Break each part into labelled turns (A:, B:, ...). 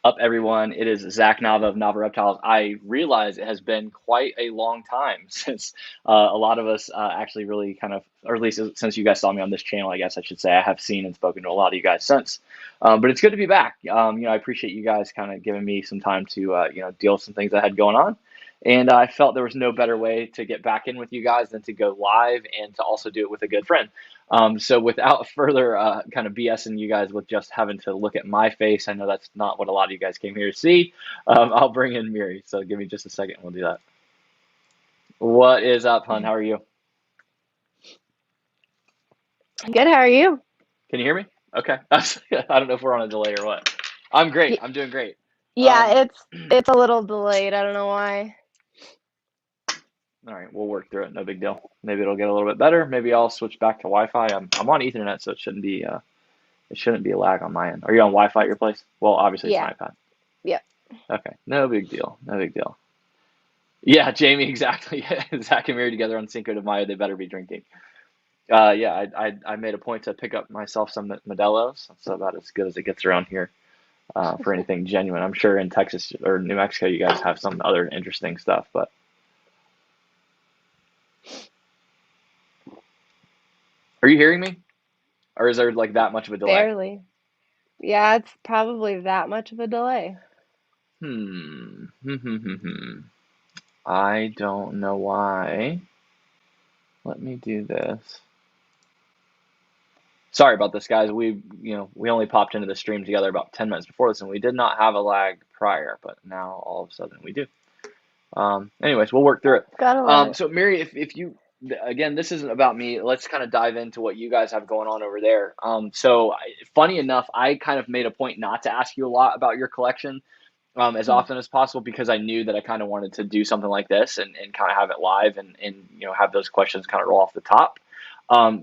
A: Up, everyone? It is Zach Nava of Nava Reptiles. I realize it has been quite a long time since a lot of us actually really kind of, or at least since you guys saw me on this channel, I guess I should say. I have seen and spoken to a lot of you guys since, but it's good to be back. I appreciate you guys kind of giving me some time to deal with some things I had going on, and I felt there was no better way to get back in with you guys than to go live and to also do it with a good friend. So without further kind of BSing you guys with just having to look at my face, I know that's not what a lot of you guys came here to see. I'll bring in Miri. So give me just a second. We'll do that. What is up, hun? How are you?
B: Good, how are you?
A: Can you hear me? Okay. I don't know if we're on a delay or what. I'm great.
B: Y-
A: I'm doing great. Um,
B: Yeah, it's a little delayed. I don't know why.
A: all right, we'll work through it. No big deal. Maybe it'll get a little bit better. Maybe I'll switch back to Wi-Fi. I'm on Ethernet, so it shouldn't be a lag on my end. Are you on Wi-Fi at your place? Well, obviously it's an
B: Yeah,
A: iPad.
B: yep.
A: Okay, no big deal. No big deal. Yeah, Jamie, exactly. Zach and Miri together on Cinco de Mayo, they better be drinking. Yeah, I made a point to pick up myself some Modelo's. That's about as good as it gets around here for anything genuine. I'm sure in Texas or New Mexico, you guys have some other interesting stuff, but are you hearing me? Or is there like that much of a delay?
B: Barely. Yeah, it's probably that much of a delay.
A: Hmm. I don't know why. Let me do this. Sorry about this, guys. We only popped into the stream together about 10 minutes before this, and we did not have a lag prior, but now all of a sudden we do. Anyways, we'll work through it.
B: Got a lot.
A: So Mary, if you, again, this isn't about me. Let's kind of dive into what you guys have going on over there. Funny enough, I kind of made a point not to ask you a lot about your collection as
B: Hmm.
A: often as possible because I knew that I kind of wanted to do something like this and kind of have it live and have those questions kind of roll off the top.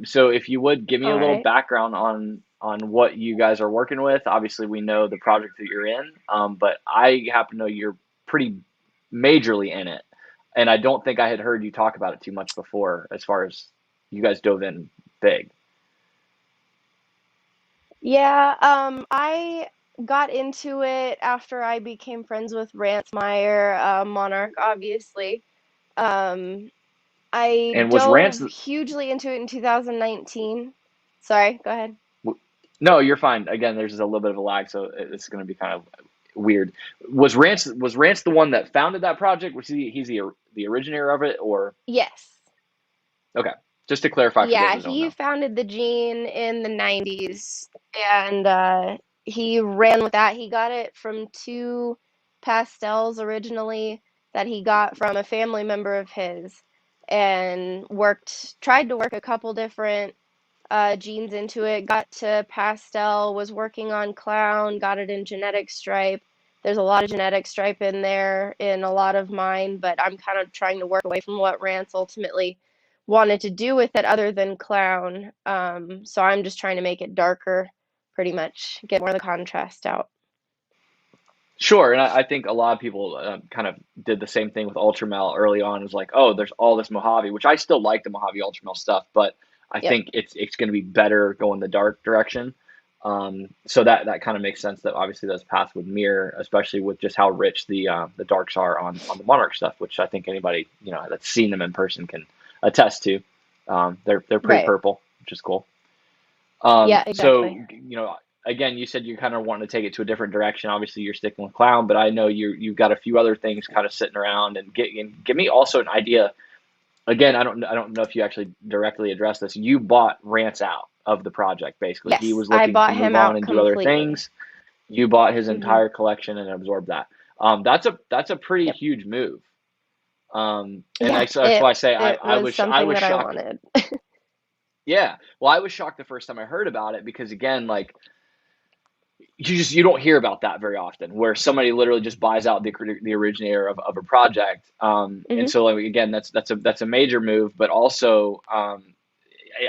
A: So if you would give me a
B: All
A: little
B: right.
A: background on what you guys are working with. Obviously, we know the project that you're in, but I happen to know you're pretty majorly in it, and I don't think I had heard you talk about it too much before, as far as you guys dove in big.
B: Yeah, I got into it after I became friends with Ransmeyer, Monarch, obviously. Um, I
A: And was Rance?
B: dove hugely into it in 2019. Sorry, go ahead.
A: No, you're fine. Again, there's just a little bit of a lag, so it's going to be kind of weird. Was Rance the one that founded that project? Was he's the originator of it, or
B: Yes.
A: okay? Just to clarify for those
B: Yeah,
A: that don't
B: he
A: know.
B: founded the gene in the 90s and he ran with that. He got it from two pastels originally that he got from a family member of his and tried to work a couple different genes into it. Got to pastel, was working on clown, got it in genetic stripe. There's a lot of genetic stripe in there in a lot of mine, but I'm kind of trying to work away from what Rance ultimately wanted to do with it other than clown. So I'm just trying to make it darker, pretty much, get more of the contrast out.
A: Sure, and I think a lot of people kind of did the same thing with ultramel early on. It was like, oh, there's all this Mojave, which I still like the Mojave ultramel stuff, but I
B: Yep.
A: think it's going to be better going the dark direction. So that kind of makes sense that obviously those paths would mirror, especially with just how rich the darks are on the Monarch stuff, which I think anybody that's seen them in person can attest to. They're pretty
B: Right.
A: purple, which is cool.
B: Yeah,
A: So
B: exactly.
A: again, you said you kind of wanted to take it to a different direction. Obviously, you're sticking with clown, but I know you've got a few other things kind of sitting around. And give me also an idea. Again, I don't know if you actually directly addressed this. You bought Rance out of the project. Basically, he
B: Yes,
A: was
B: I
A: looking to
B: bought
A: move
B: him
A: on
B: out
A: and do other
B: completely.
A: things. You bought his
B: Hmm.
A: entire collection and absorbed that. That's a pretty
B: Yep.
A: huge move. And
B: Yeah,
A: that's why I say
B: it
A: I
B: was
A: was I
B: something
A: was
B: that I
A: shocked.
B: wanted.
A: Yeah, well, I was shocked the first time I heard about it because again, like you don't hear about that very often where somebody literally just buys out the originator of a project, and
B: Hmm.
A: so like again that's a major move, but also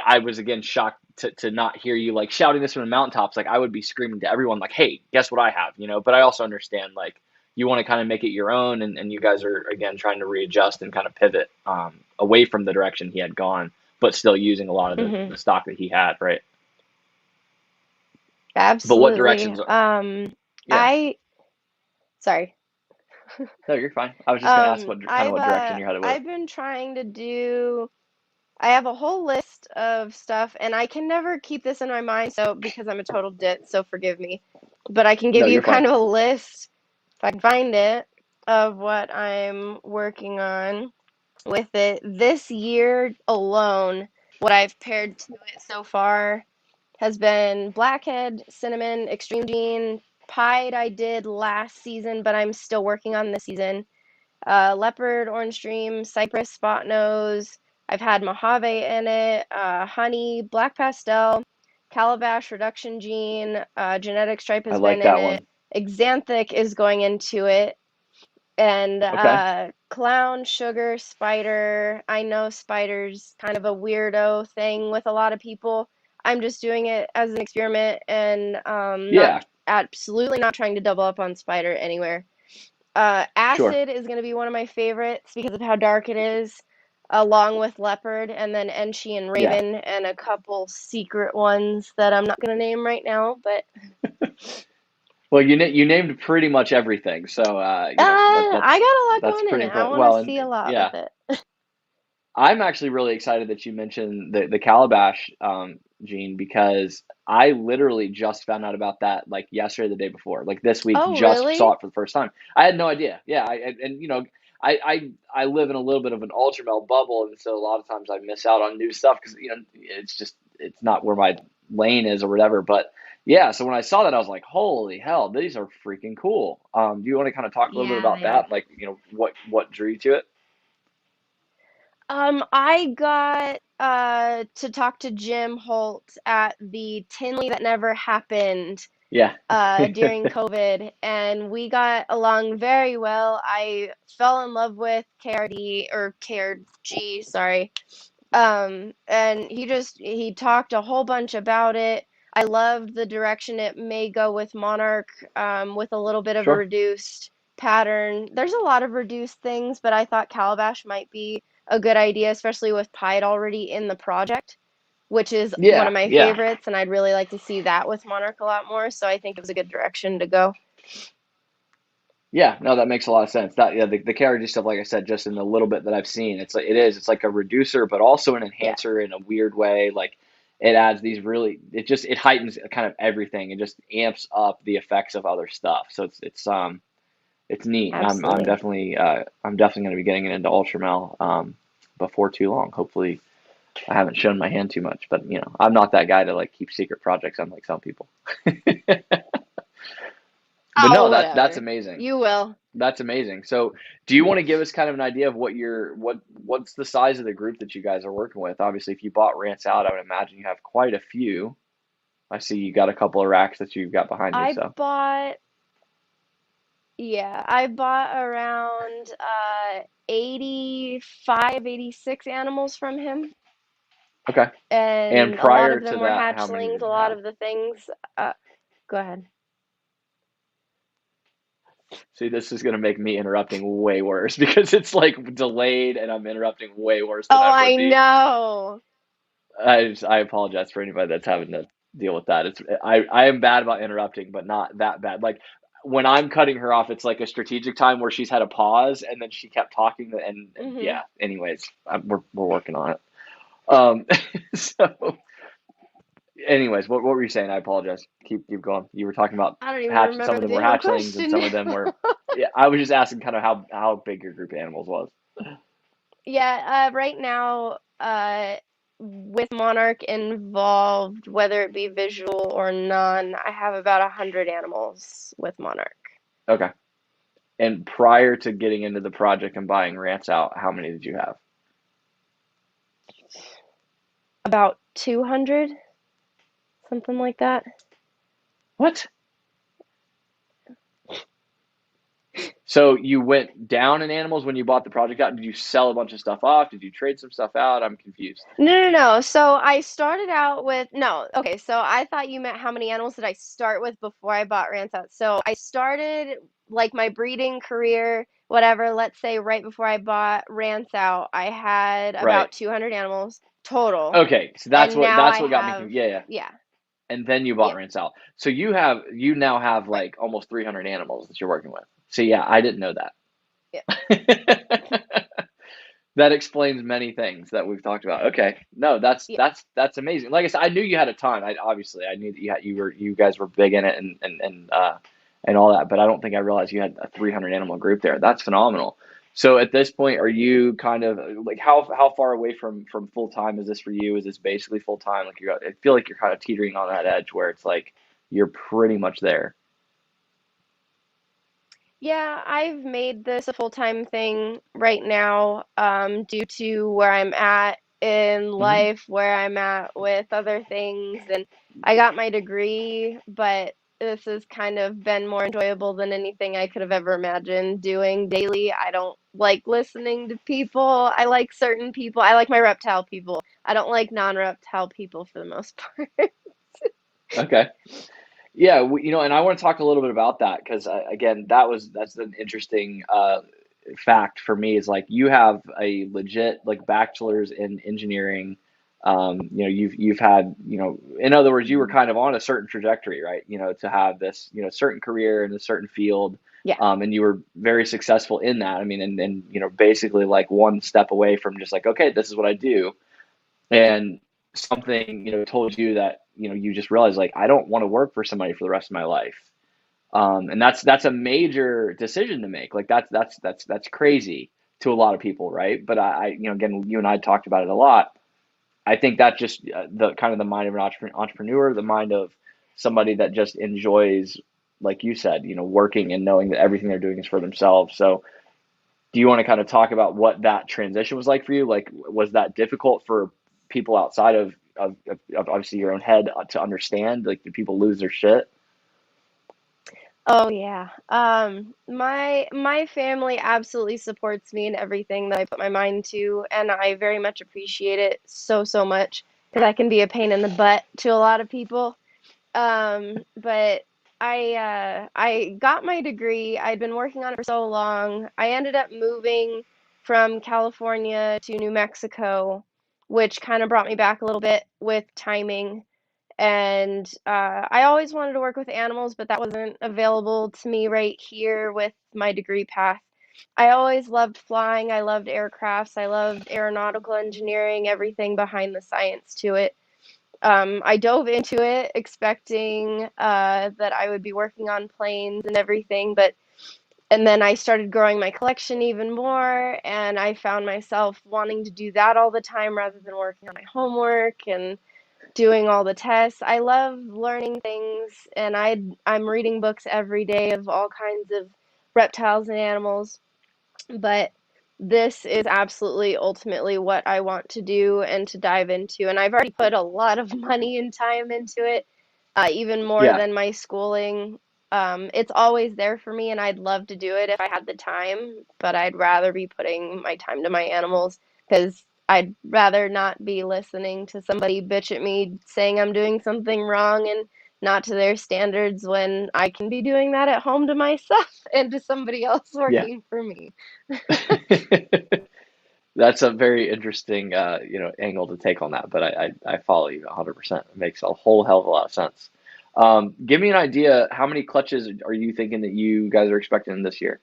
A: I was again shocked to not hear you like shouting this from the mountaintops. Like I would be screaming to everyone like, hey, guess what I have, but I also understand like you want to kind of make it your own, and you guys are again trying to readjust and kind of pivot away from the direction he had gone, but still using a lot of the,
B: Hmm.
A: the stock that he had, right? But what
B: Absolutely.
A: directions? Yeah.
B: I Sorry.
A: No, you're fine. I was just gonna ask
B: I've
A: what direction you're headed with it.
B: I've been trying to do. I have a whole list of stuff, and I can never keep this in my mind, so because I'm a total dit, so forgive me. But I can give
A: No,
B: you
A: you're fine.
B: kind of a list, if I can find it, of what I'm working on with it. This year alone, what I've paired to it so far has been Blackhead, Cinnamon, Extreme Gene, Pied I did last season, but I'm still working on this season. Leopard, Orange Dream, Cypress, Spot Nose. I've had Mojave in it, Honey, Black Pastel, Calabash, Reduction Gene, Genetic Stripe
A: I
B: has been
A: like
B: in
A: that
B: it.
A: one.
B: Xanthic is going into it. And
A: Okay.
B: Clown, Sugar, Spider. I know Spider's kind of a weirdo thing with a lot of people. I'm just doing it as an experiment and not
A: Yeah,
B: absolutely not trying to double up on Spider anywhere.
A: sure.
B: Acid is going to be one of my favorites because of how dark it is, along with Leopard, and then Enchi and
A: Yeah.
B: Raven, and a couple secret ones that I'm not going to name right now. But
A: Well, you named pretty much everything, so
B: I got a lot
A: that's
B: going in
A: pretty
B: it. I
A: impressive.
B: want to
A: Well, and
B: see a lot
A: yeah,
B: with it.
A: I'm actually really excited that you mentioned the calabash gene because I literally just found out about that like yesterday, or the day before, like this week,
B: Oh,
A: just saw
B: really?
A: it for the first time. I had no idea. Yeah, and I live in a little bit of an ultramel bubble, and so a lot of times I miss out on new stuff because it's not where my lane is or whatever. But yeah, so when I saw that, I was like, holy hell, these are freaking cool. Do you want to kind of talk a little bit
B: Yeah,
A: about
B: they are.
A: that? Like, what drew you to it?
B: I got to talk to Jim Holt at the Tinley that never happened
A: Yeah.
B: during COVID, and we got along very well. I fell in love with KRD or KRG, sorry. And he talked a whole bunch about it. I loved the direction it may go with Monarch, with a little bit of a
A: Sure.
B: reduced pattern. There's a lot of reduced things, but I thought Calabash might be a good idea, especially with Pied already in the project, which is one
A: Yeah,
B: of my
A: yeah,
B: favorites, and I'd really like to see that with Monarch a lot more. So I think it was a good direction to go.
A: yeah. No, that makes a lot of sense. That yeah, the carriage stuff, like I said, just in the little bit that I've seen, it's like a reducer, but also an
B: Yeah,
A: enhancer in a weird way. Like it adds these really, it heightens kind of everything and just amps up the effects of other stuff. So it's neat.
B: absolutely.
A: I'm definitely going to be getting into Ultramel before too long. Hopefully, I haven't shown my hand too much, but I'm not that guy to like keep secret projects unlike some people. But no,
B: Oh,
A: that's
B: whatever.
A: amazing.
B: You will.
A: That's amazing. So, do you want to give us kind of an idea of what's the size of the group that you guys are working with? Obviously, if you bought rants out, I would imagine you have quite a few. I see you got a couple of racks that you've got behind you.
B: I
A: So,
B: bought Yeah, I bought around 85, 86 animals from him,
A: okay. And
B: and a lot
A: prior
B: of
A: to
B: them were
A: that, how many
B: hatchlings.
A: did
B: A
A: you
B: lot
A: have?
B: of the things, go ahead.
A: See, this is going to make me interrupting way worse because it's like delayed and I'm interrupting way worse than
B: Oh,
A: I would
B: I
A: be.
B: know.
A: I apologize for anybody that's having to deal with that. I am bad about interrupting, but not that bad. Like when I'm cutting her off, it's like a strategic time where she's had a pause and then she kept talking and
B: Hmm.
A: yeah. Anyways, we're working on it. Um, so anyways, what were you saying? I apologize. Keep going. You were talking about
B: I don't even
A: hatch. Some
B: remember
A: of
B: the
A: them were
B: damn
A: hatchlings and
B: question
A: some of them were.
B: now.
A: Yeah, I was just asking kind of how big your group of animals was.
B: Yeah, right now, with Monarch involved, whether it be visual or none, I have about 100 animals with Monarch.
A: Okay. And prior to getting into the project and buying rants out, how many did you have?
B: About 200, something like that.
A: What? So you went down in animals when you bought the project out? Did you sell a bunch of stuff off? Did you trade some stuff out? I'm confused.
B: No, no, no. So I started out with no. Okay, so I thought you meant how many animals did I start with before I bought Rants Out. So I started like my breeding career, whatever, let's say right before I bought Rants Out, I had
A: Right.
B: about 200 animals total.
A: Okay. So
B: And now I
A: that's what got me
B: have,
A: confused. Yeah, yeah.
B: yeah.
A: and then you
B: Yeah,
A: bought Rinse Out. So you now have
B: right.
A: like almost 300 animals that you're working with. So yeah, I didn't know
B: Yeah,
A: that. That explains many things that we've talked about. Okay, no, that's
B: yeah,
A: that's that's amazing. Like I said, I knew you had a ton. I knew that you guys were big in it and all that, but I don't think I realized you had a 300 animal group there. That's phenomenal. So at this point, are you kind of like how far away from full time is this for you? Is this basically full time? Like I feel like you're kind of teetering on that edge where it's like you're pretty much there.
B: yeah. I've made this a full-time thing right now, due to where I'm at in
A: Hmm.
B: life, where I'm at with other things, and I got my degree, but this has kind of been more enjoyable than anything I could have ever imagined doing daily. I don't like listening to people. I like certain people. I like my reptile people. I don't like non-reptile people for the most part.
A: Okay. Yeah, and I want to talk a little bit about that because again, that's an interesting fact for me. Is like you have a legit like bachelor's in engineering. You've had in other words, you were
B: Mhm.
A: kind of on a certain trajectory, right? To have this certain career in a certain field,
B: Yeah.
A: and you were very successful in that. I mean, and basically like one step away from just like okay, this is what I do, and something told you that you just realized like I don't want to work for somebody for the rest of my life, and that's a major decision to make. Like that's crazy to a lot of people, right? But I again, you and I talked about it a lot. I think that just the kind of the mind of an entrepreneur, the mind of somebody that just enjoys, like you said, working and knowing that everything they're doing is for themselves. So do you want to kind of talk about what that transition was like for you? Like, was that difficult for people outside of obviously your own head to understand? Like, did people lose their shit?
B: Oh yeah. My family absolutely supports me in everything that I put my mind to, and I very much appreciate it so much because I can be a pain in the butt to a lot of people. But I got my degree. I'd been working on it for so long. I ended up moving from California to New Mexico, which kind of brought me back a little bit with timing. And I always wanted to work with animals, but that wasn't available to me right here with my degree path. I always loved flying. I loved aircrafts. I loved aeronautical engineering, everything behind the science to it. I dove into it expecting that I would be working on planes and everything, and then I started growing my collection even more, and I found myself wanting to do that all the time rather than working on my homework and doing all the tests. I love learning things, and I'm reading books every day of all kinds of reptiles and animals, but this is absolutely ultimately what I want to do and to dive into. And I've already put a lot of money and time into it, even more
A: Yeah,
B: than my schooling. It's always there for me, and I'd love to do it if I had the time, but I'd rather be putting my time to my animals because I'd rather not be listening to somebody bitch at me saying I'm doing something wrong and not to their standards when I can be doing that at home to myself and to somebody else
A: yeah.
B: working for me.
A: That's a very interesting, angle to take on that, but I follow you 100%. It makes a whole hell of a lot of sense. Give me an idea, how many clutches are you thinking that you guys are expecting this year?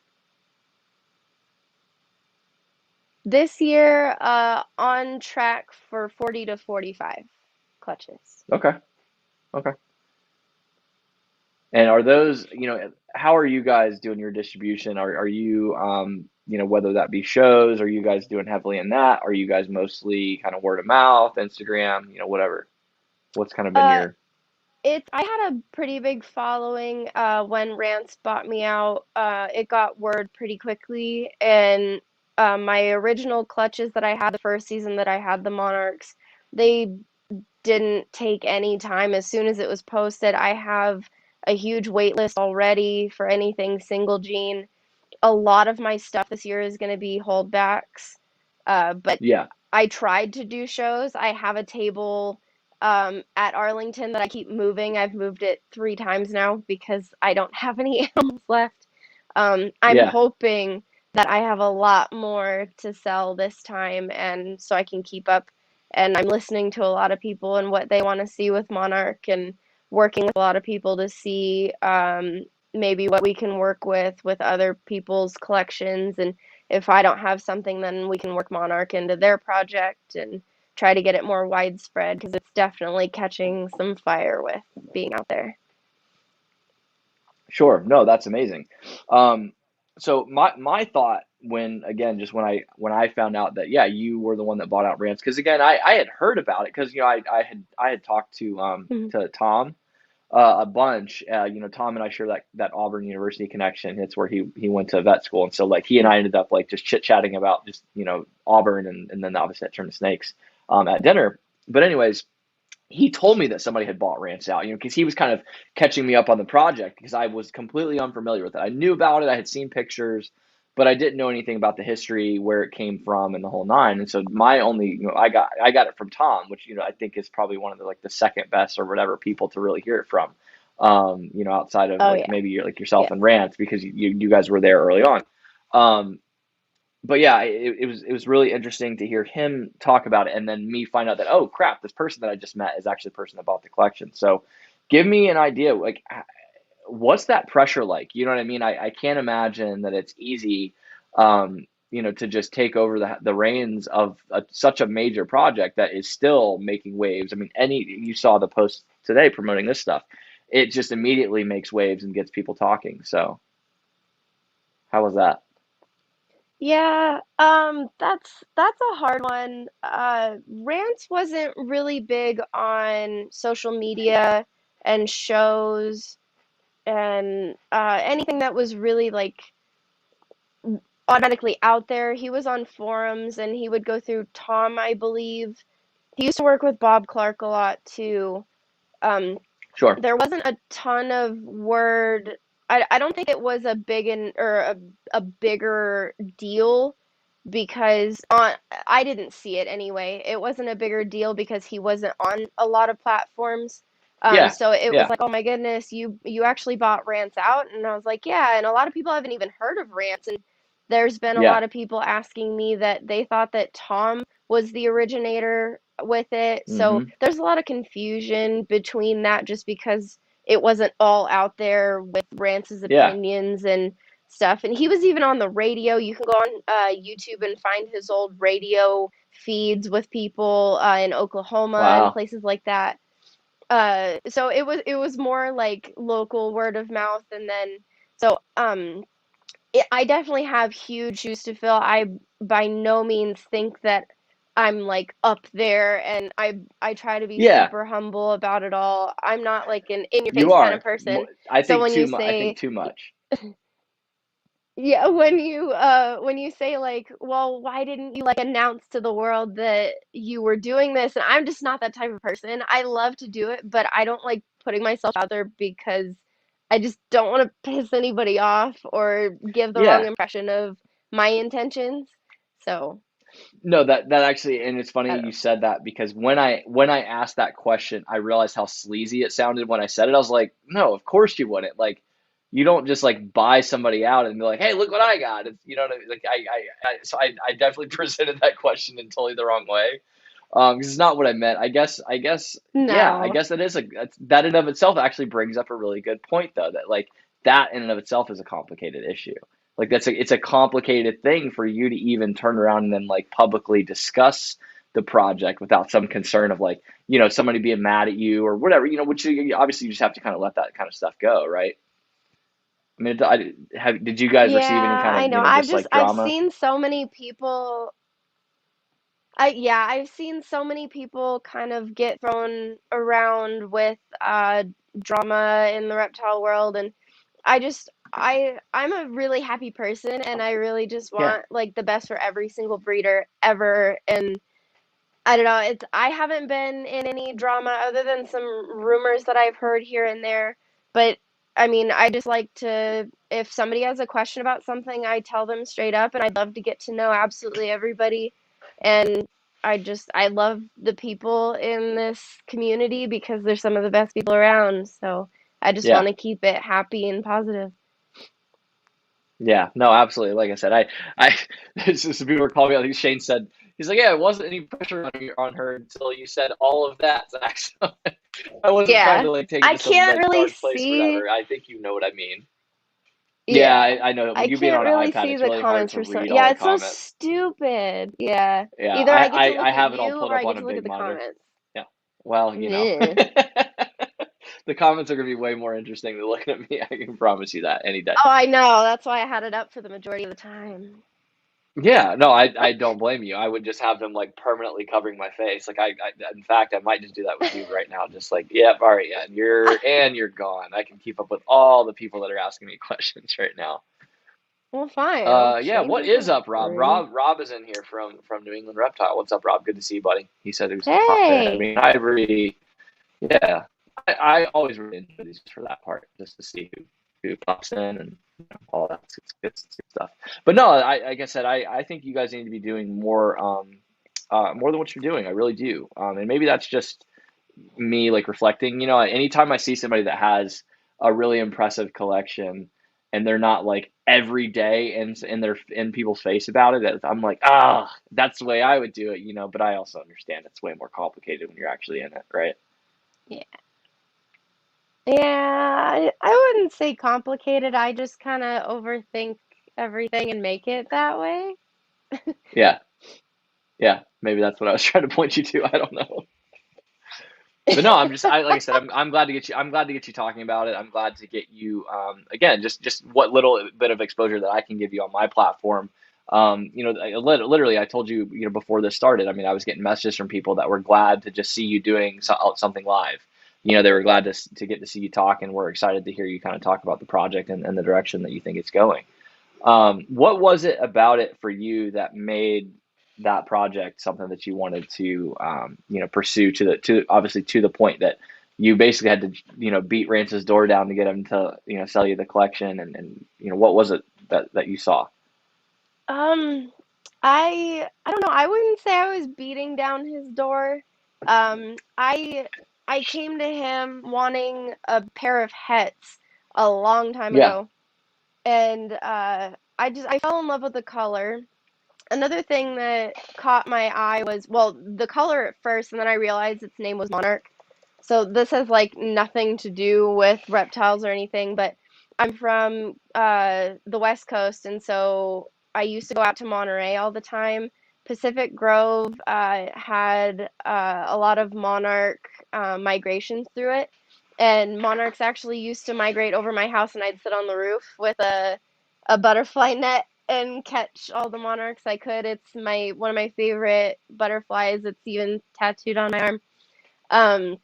B: This year, on track for 40 to 45 clutches.
A: Okay, okay. And are those, how are you guys doing your distribution? Are you, whether that be shows, are you guys doing heavily in that? Are you guys mostly kind of word of mouth, Instagram, whatever? What's kind of been
B: Uh,
A: your,
B: I had a pretty big following when Rance bought me out. It got word pretty quickly, and my original clutches that I had the first season that I had the Monarchs, they didn't take any time. As soon as it was posted, I have a huge wait list already for anything single gene. A lot of my stuff this year is going to be holdbacks. But
A: yeah,
B: I tried to do shows. I have a table at Arlington that I keep moving. I've moved it 3 times now because I don't have any animals left. I'm
A: yeah,
B: hoping that I have a lot more to sell this time and so I can keep up. And I'm listening to a lot of people and what they want to see with Monarch. And working with a lot of people to see maybe what we can work with other people's collections. And if I don't have something, then we can work Monarch into their project and try to get it more widespread because it's definitely catching some fire with being out there.
A: Sure. No, that's amazing. Um, so my thought when again just when I found out that yeah you were the one that bought out Rams, because again I had heard about it because I had talked
B: Mhm.
A: to Tom a bunch. Tom and I share that Auburn University connection. It's where he went to vet school, and so like he and I ended up like just chit chatting about just Auburn, and then obviously that turned to snakes at dinner. But anyways, he told me that somebody had bought Rants out, because he was kind of catching me up on the project because I was completely unfamiliar with it. I knew about it, I had seen pictures, but I didn't know anything about the history, where it came from, and the whole nine. And so my only, I got it from Tom, which I think is probably one of the like the second best or whatever people to really hear it from. Outside of
B: Oh
A: like
B: yeah,
A: maybe you're like yourself
B: yeah,
A: and Rants because you guys were there early on. Um, but yeah, it was really interesting to hear him talk about it, and then me find out that oh crap, this person that I just met is actually the person that bought the collection. So, give me an idea, like what's that pressure like? You know what I mean? I can't imagine that it's easy, to just take over the reins of such a major project that is still making waves. I mean, you saw the post today promoting this stuff, it just immediately makes waves and gets people talking. So, how was that?
B: yeah. That's a hard one. Rants wasn't really big on social media and shows and anything that was really like automatically out there. He was on forums and he would go through Tom, I believe. He used to work with Bob Clark a lot too. Um,
A: Sure.
B: there wasn't a ton of word. I don't think it was a big or a bigger deal because I didn't see it anyway. It wasn't a bigger deal because he wasn't on a lot of platforms.
A: Yeah.
B: So it was
A: Yeah.
B: like, oh my goodness, you actually bought Rants out, and I was like, yeah. And a lot of people haven't even heard of Rants, and there's been a
A: Yeah.
B: lot of people asking me that they thought that Tom was the originator with it. So
A: Hmm.
B: there's a lot of confusion between that just because it wasn't all out there with Rance's
A: Yeah.
B: opinions and stuff. And he was even on the radio. You can go on YouTube and find his old radio feeds with people in Oklahoma and
A: Wow.
B: places like that. So it was more like local word of mouth, and then so I definitely have huge shoes to fill. I by no means think that I'm like up there, and I try to be
A: Yeah,
B: super humble about it all. I'm not like an in your
A: you
B: face kind of
A: are.
B: person.
A: I
B: So
A: think
B: when you
A: too much. I think
B: say
A: too much.
B: yeah, when you say like, well, why didn't you like announce to the world that you were doing this? And I'm just not that type of person. I love to do it, but I don't like putting myself out there because I just don't want to piss anybody off or give the wrong
A: Yeah.
B: impression of my intentions. So,
A: No, that actually, and it's funny
B: I don't
A: you
B: know.
A: said that because when I asked that question, I realized how sleazy it sounded when I said it. I was like, no, of course you wouldn't. Like, you don't just like buy somebody out and be like, hey, look what I got. It's, you know what I mean? Like, I definitely presented that question in totally the wrong way. 'Cause it's not what I meant. Yeah, I
B: No.
A: guess that in of itself actually brings up a really good point though, that like that in and of itself is a complicated issue. Like it's a complicated thing for you to even turn around and then like publicly discuss the project without some concern of like, somebody being mad at you or whatever, which obviously you just have to kind of let that kind of stuff go, right? I mean, did you guys receive any
B: Yeah,
A: kind
B: I
A: of,
B: know.
A: just like
B: I've
A: drama?
B: seen so many people. Yeah, I've seen so many people kind of get thrown around with drama in the reptile world, and I'm a really happy person, and I really just
A: Yeah.
B: want like the best for every single breeder ever. And I don't know, I haven't been in any drama other than some rumors that I've heard here and there, but I mean, I just like to, if somebody has a question about something, I tell them straight up, and I'd love to get to know absolutely everybody. And I love the people in this community because they're some of the best people around. So I just
A: Yeah.
B: want to keep it happy and positive.
A: Yeah, no, absolutely. Like I said, I, it's just people were calling me. I think Shane said he's like, yeah, it wasn't any pressure on her until you said all of that, Zach. So, I wasn't trying
B: Yeah.
A: to like take it
B: I
A: to some
B: can't
A: like
B: really
A: dark place or
B: see.
A: whatever. I think you know what I mean. Yeah,
B: Yeah.
A: I know.
B: I
A: You being
B: can't
A: on an
B: really
A: iPad,
B: see
A: it's
B: the
A: really hard
B: comments
A: to
B: for some.
A: read all
B: Yeah,
A: the
B: it's so
A: comments.
B: stupid. Yeah.
A: Yeah,
B: Either I get to look
A: I
B: at
A: have it all
B: you
A: pulled
B: or
A: up
B: I
A: on
B: get
A: a
B: to look
A: big
B: at the
A: monitor.
B: comments.
A: Yeah. Well,
B: Ugh.
A: the comments are gonna be way more interesting than looking at me. I can promise you that any day.
B: Oh, I know. That's why I had it up for the majority of the time.
A: Yeah, no, I don't blame you. I would just have them like permanently covering my face. Like in fact, I might just do that with you right now. Just like, yep, all right, yeah, you're gone. I can keep up with all the people that are asking me questions right now.
B: Well, fine. I'll
A: Yeah,
B: change
A: what
B: your
A: is up,
B: comment for
A: Rob?
B: you.
A: Rob is in here from New England Reptile. What's up, Rob? Good to see you, buddy. He said he was gonna pop in. I
B: Hey.
A: mean, yeah, I always really enjoy these for that part, just to see who pops in and all that good stuff. But no, like I said, I think you guys need to be doing more than what you're doing. I really do. And maybe that's just me like reflecting. Anytime I see somebody that has a really impressive collection and they're not like every day in people's face about it, I'm like, that's the way I would do it. But I also understand it's way more complicated when you're actually in it, right?
B: Yeah. Yeah, I wouldn't say complicated. I just kind of overthink everything and make it that way.
A: Yeah, yeah. Maybe that's what I was trying to point you to. I don't know. But no, like I said, I'm glad to get you. I'm glad to get you talking about it. I'm glad to get you again, just what little bit of exposure that I can give you on my platform. Literally, I told you, before this started. I mean, I was getting messages from people that were glad to just see you doing something live. They were glad to get to see you talk, and we're excited to hear you kind of talk about the project and the direction that you think it's going. What was it about it for you that made that project something that you wanted to, pursue to obviously to the point that you basically had to, beat Rance's door down to get him to, sell you the collection and what was it that you saw?
B: Um, I don't know. I wouldn't say I was beating down his door. I came to him wanting a pair of hets a long time
A: Yeah,
B: ago, and I fell in love with the color. Another thing that caught my eye was, well, the color at first, and then I realized its name was Monarch. So this has like nothing to do with reptiles or anything, but I'm from the West Coast, and so I used to go out to Monterey all the time. Pacific Grove had a lot of monarch migrations through it, and monarchs actually used to migrate over my house, and I'd sit on the roof with a butterfly net and catch all the monarchs I could. It's my one of my favorite butterflies. It's even tattooed on my arm. Um,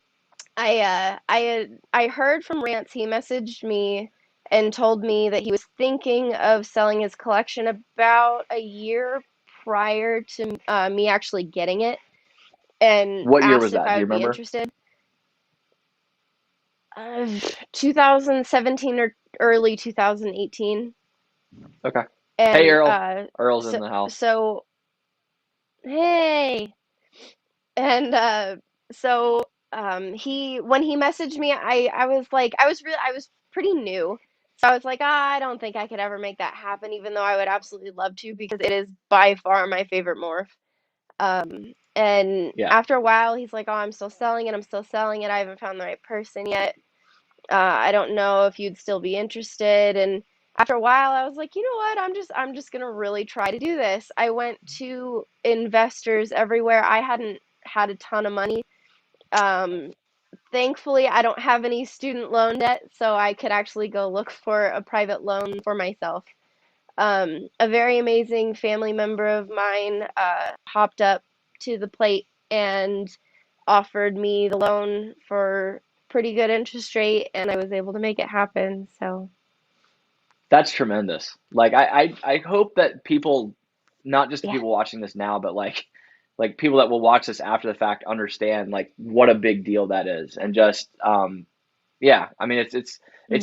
B: I heard from Rance. He messaged me and told me that he was thinking of selling his collection about a year prior to me actually getting it, and
A: what year was
B: asked if
A: that? Do
B: I
A: you
B: would be
A: remember?
B: interested. 2017 or early 2018,
A: Okay. Hey,
B: and
A: Earl. Earl's in
B: so
A: the house.
B: so hey. And so he when he messaged me, I was like I was pretty new. So I was like, I don't think I could ever make that happen, even though I would absolutely love to because it is by far my favorite morph. And
A: Yeah.
B: after a while, he's like, "Oh, I'm still selling it. I'm still selling it. I haven't found the right person yet. I don't know if you'd still be interested." And after a while, I was like, "You know what? I'm just gonna really try to do this." I went to investors everywhere. I hadn't had a ton of money. Um, Thankfully, I don't have any student loan debt, so I could actually go look for a private loan for myself. A very amazing family member of mine hopped up to the plate and offered me the loan for pretty good interest rate, and I was able to make it happen. So,
A: That's tremendous. Like I hope that people, not just the
B: yeah.
A: people watching this now, but like people that will watch this after the fact understand like what a big deal that is. And just yeah, I mean it's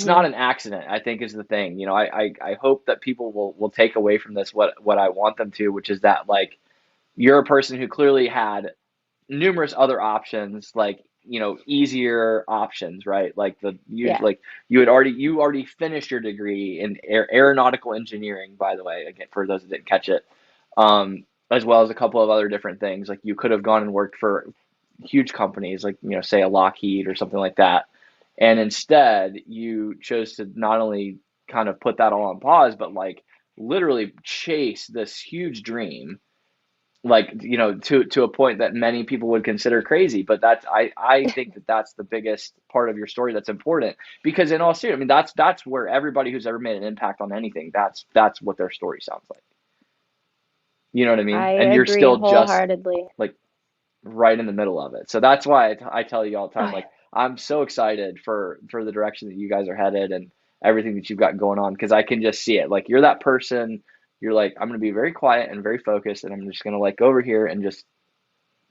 A: not
B: Hmm.
A: an accident, I think is the thing. I hope that people will take away from this what I want them to, which is that like you're a person who clearly had numerous other options, like easier options, right? Like
B: Yeah.
A: you already finished your degree in aeronautical engineering, by the way, again for those that didn't catch it, as well as a couple of other different things. Like you could have gone and worked for huge companies like, say a Lockheed or something like that. And instead, you chose to not only kind of put that all on pause, but like literally chase this huge dream, like, to a point that many people would consider crazy. But I think that that's the biggest part of your story that's important, because in all seriousness, I mean, that's where everybody who's ever made an impact on anything, that's what their story sounds like. You know what I
B: I
A: mean? And you're
B: agree
A: still just
B: wholeheartedly.
A: like right in the middle of it. So that's why I tell you all the
B: Oh
A: time,
B: yeah.
A: like, I'm so excited for the direction that you guys are headed and everything that you've got going on, because I can just see it. Like, you're that person. You're like, I'm gonna be very quiet and very focused, and I'm just gonna like go over here and just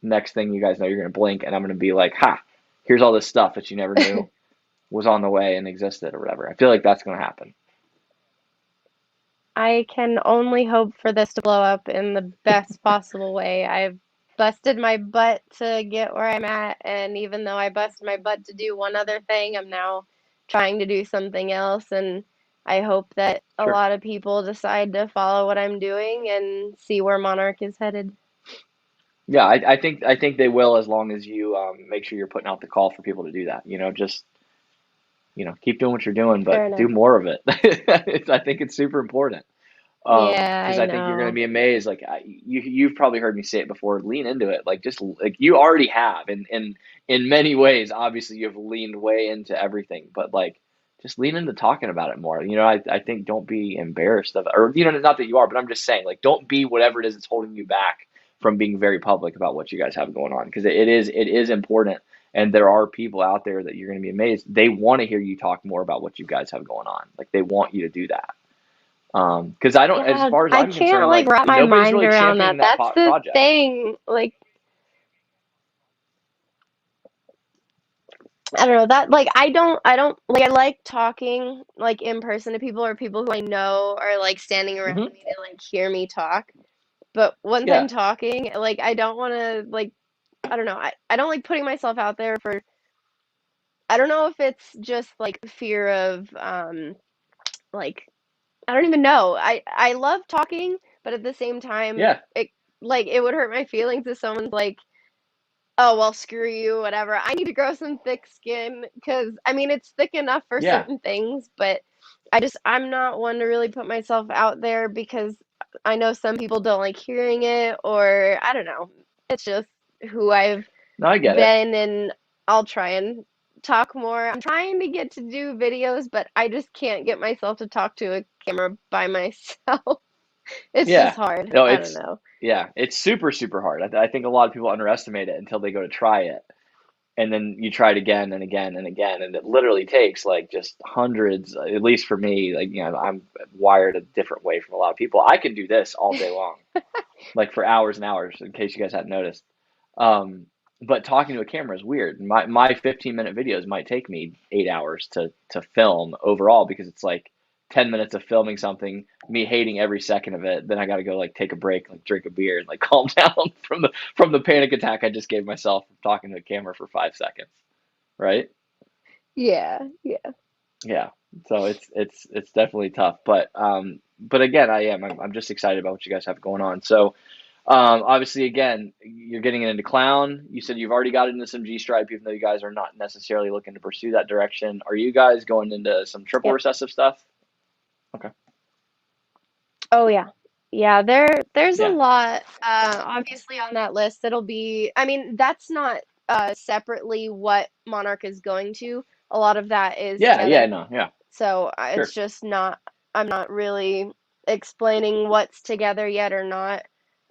A: next thing you guys know, you're gonna blink, and I'm gonna be like, ha, here's all this stuff that you never knew was on the way and existed or whatever. I feel like that's gonna happen.
B: I can only hope for this to blow up in the best possible way. I've busted my butt to get where I'm at, and even though I busted my butt to do one other thing, I'm now trying to do something else, and I hope that a
A: Sure.
B: lot of people decide to follow what I'm doing and see where Monarch is headed.
A: Yeah, I think they will, as long as you make sure you're putting out the call for people to do that. Just keep doing what you're doing, but
B: Fair
A: do
B: enough.
A: more of it. I think it's super important.
B: Yeah,
A: Because
B: I
A: I think you're going to
B: know.
A: be amazed. Like, you've probably heard me say it before. Lean into it. Like, just like you already have, and in many ways, obviously you've leaned way into everything. But like, just lean into talking about it more. I think don't be embarrassed of it, or not that you are, but I'm just saying, like, don't be whatever it is that's holding you back from being very public about what you guys have going on, because it is important. And there are people out there that you're going to be amazed. They want to hear you talk more about what you guys have going on. Like, they want you to do that. Because I don't, as
B: Yeah,
A: far as
B: I
A: I'm
B: can't
A: concerned,
B: like
A: like,
B: wrap my
A: nobody's
B: mind
A: really
B: around
A: championing
B: that.
A: that
B: That's the
A: project.
B: thing. Like, I don't know that like I don't like I like talking like in person to people or people who I know are like standing around
A: Hmm.
B: me to like hear me talk. But once I'm
A: Yeah,
B: talking, like I don't want to like I don't know. I don't like putting myself out there for I don't know if it's just like fear of like I don't even know. I love talking, but at the same time
A: yeah,
B: it like it would hurt my feelings if someone's like, "Oh, well, screw you, whatever." I need to grow some thick skin because I mean, it's thick enough for
A: yeah.
B: certain things, but I'm not one to really put myself out there because I know some people don't like hearing it, or I don't know. It's just who I've
A: No, I get it.
B: been, and I'll try and talk more. I'm trying to get to do videos, but I just can't get myself to talk to a camera by myself. It's just
A: Yeah.
B: hard.
A: No,
B: I don't know.
A: it's super, super hard. I think a lot of people underestimate it until they go to try it. And then you try it again and again and again. And it literally takes like just hundreds, at least for me, like, I'm wired a different way from a lot of people. I can do this all day long, like for hours and hours, in case you guys hadn't noticed. Um, but talking to a camera is weird. My 15-minute videos might take me 8 hours to film overall, because it's like 10 minutes of filming something, me hating every second of it. Then I got to go like take a break, like drink a beer, and like calm down from the panic attack I just gave myself from talking to a camera for 5 seconds. Right?
B: Yeah, yeah.
A: Yeah. So it's definitely tough, but again, I'm just excited about what you guys have going on. So, obviously, again, you're getting into clown. You said you've already got into some G stripe, even though you guys are not necessarily looking to pursue that direction. Are you guys going into some triple
B: Yep.
A: recessive stuff? Okay.
B: Oh yeah. Yeah, there's a
A: Yeah.
B: lot obviously on that list. It'll be I mean, that's not separately what Monarch is going to. A lot of that is
A: Yeah. Yeah.
B: together.
A: No. Yeah.
B: So it's
A: Sure.
B: just not I'm not really explaining what's together yet or not.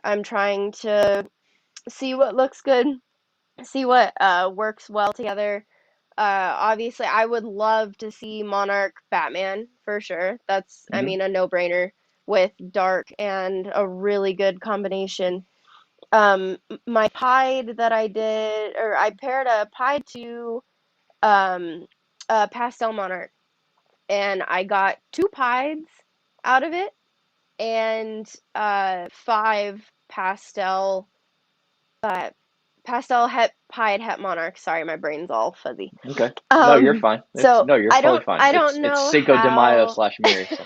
B: I'm trying to see what looks good, see what works well together. Obviously, I would love to see Monarch Batman for sure. That's, I
A: Hmm.
B: mean, a no-brainer with dark and a really good combination. My pied that I did, or I paired a pied to a pastel Monarch, and I got two pieds out of it and five pastel uh, pastel het pied het monarch. Sorry, my brain's all fuzzy.
A: Okay. No, you're fine.
B: So
A: No, you're totally fine.
B: I
A: It's
B: don't
A: it's
B: know
A: Cinco de Mayo
B: how.
A: slash Miri. So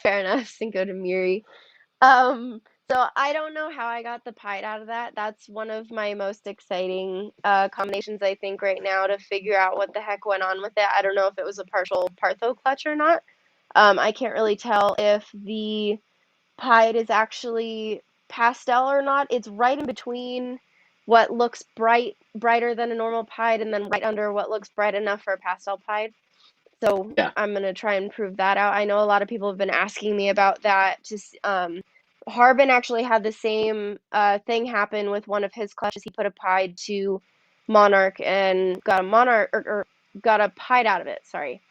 B: Fair enough, Cinco de Miri. Um, So I don't know how I got the pied out of that. That's one of my most exciting combinations, I think, right now to figure out what the heck went on with it. I don't know if it was a partial partho clutch or not. I can't really tell if the pied is actually pastel or not. It's right in between what looks brighter than a normal pied, and then right under what looks bright enough for a pastel pied. So
A: Yeah.
B: I'm gonna try and prove that out. I know a lot of people have been asking me about that. Just Harbin actually had the same thing happen with one of his clutches. He put a pied to Monarch and got a Monarch or got a pied out of it. Sorry.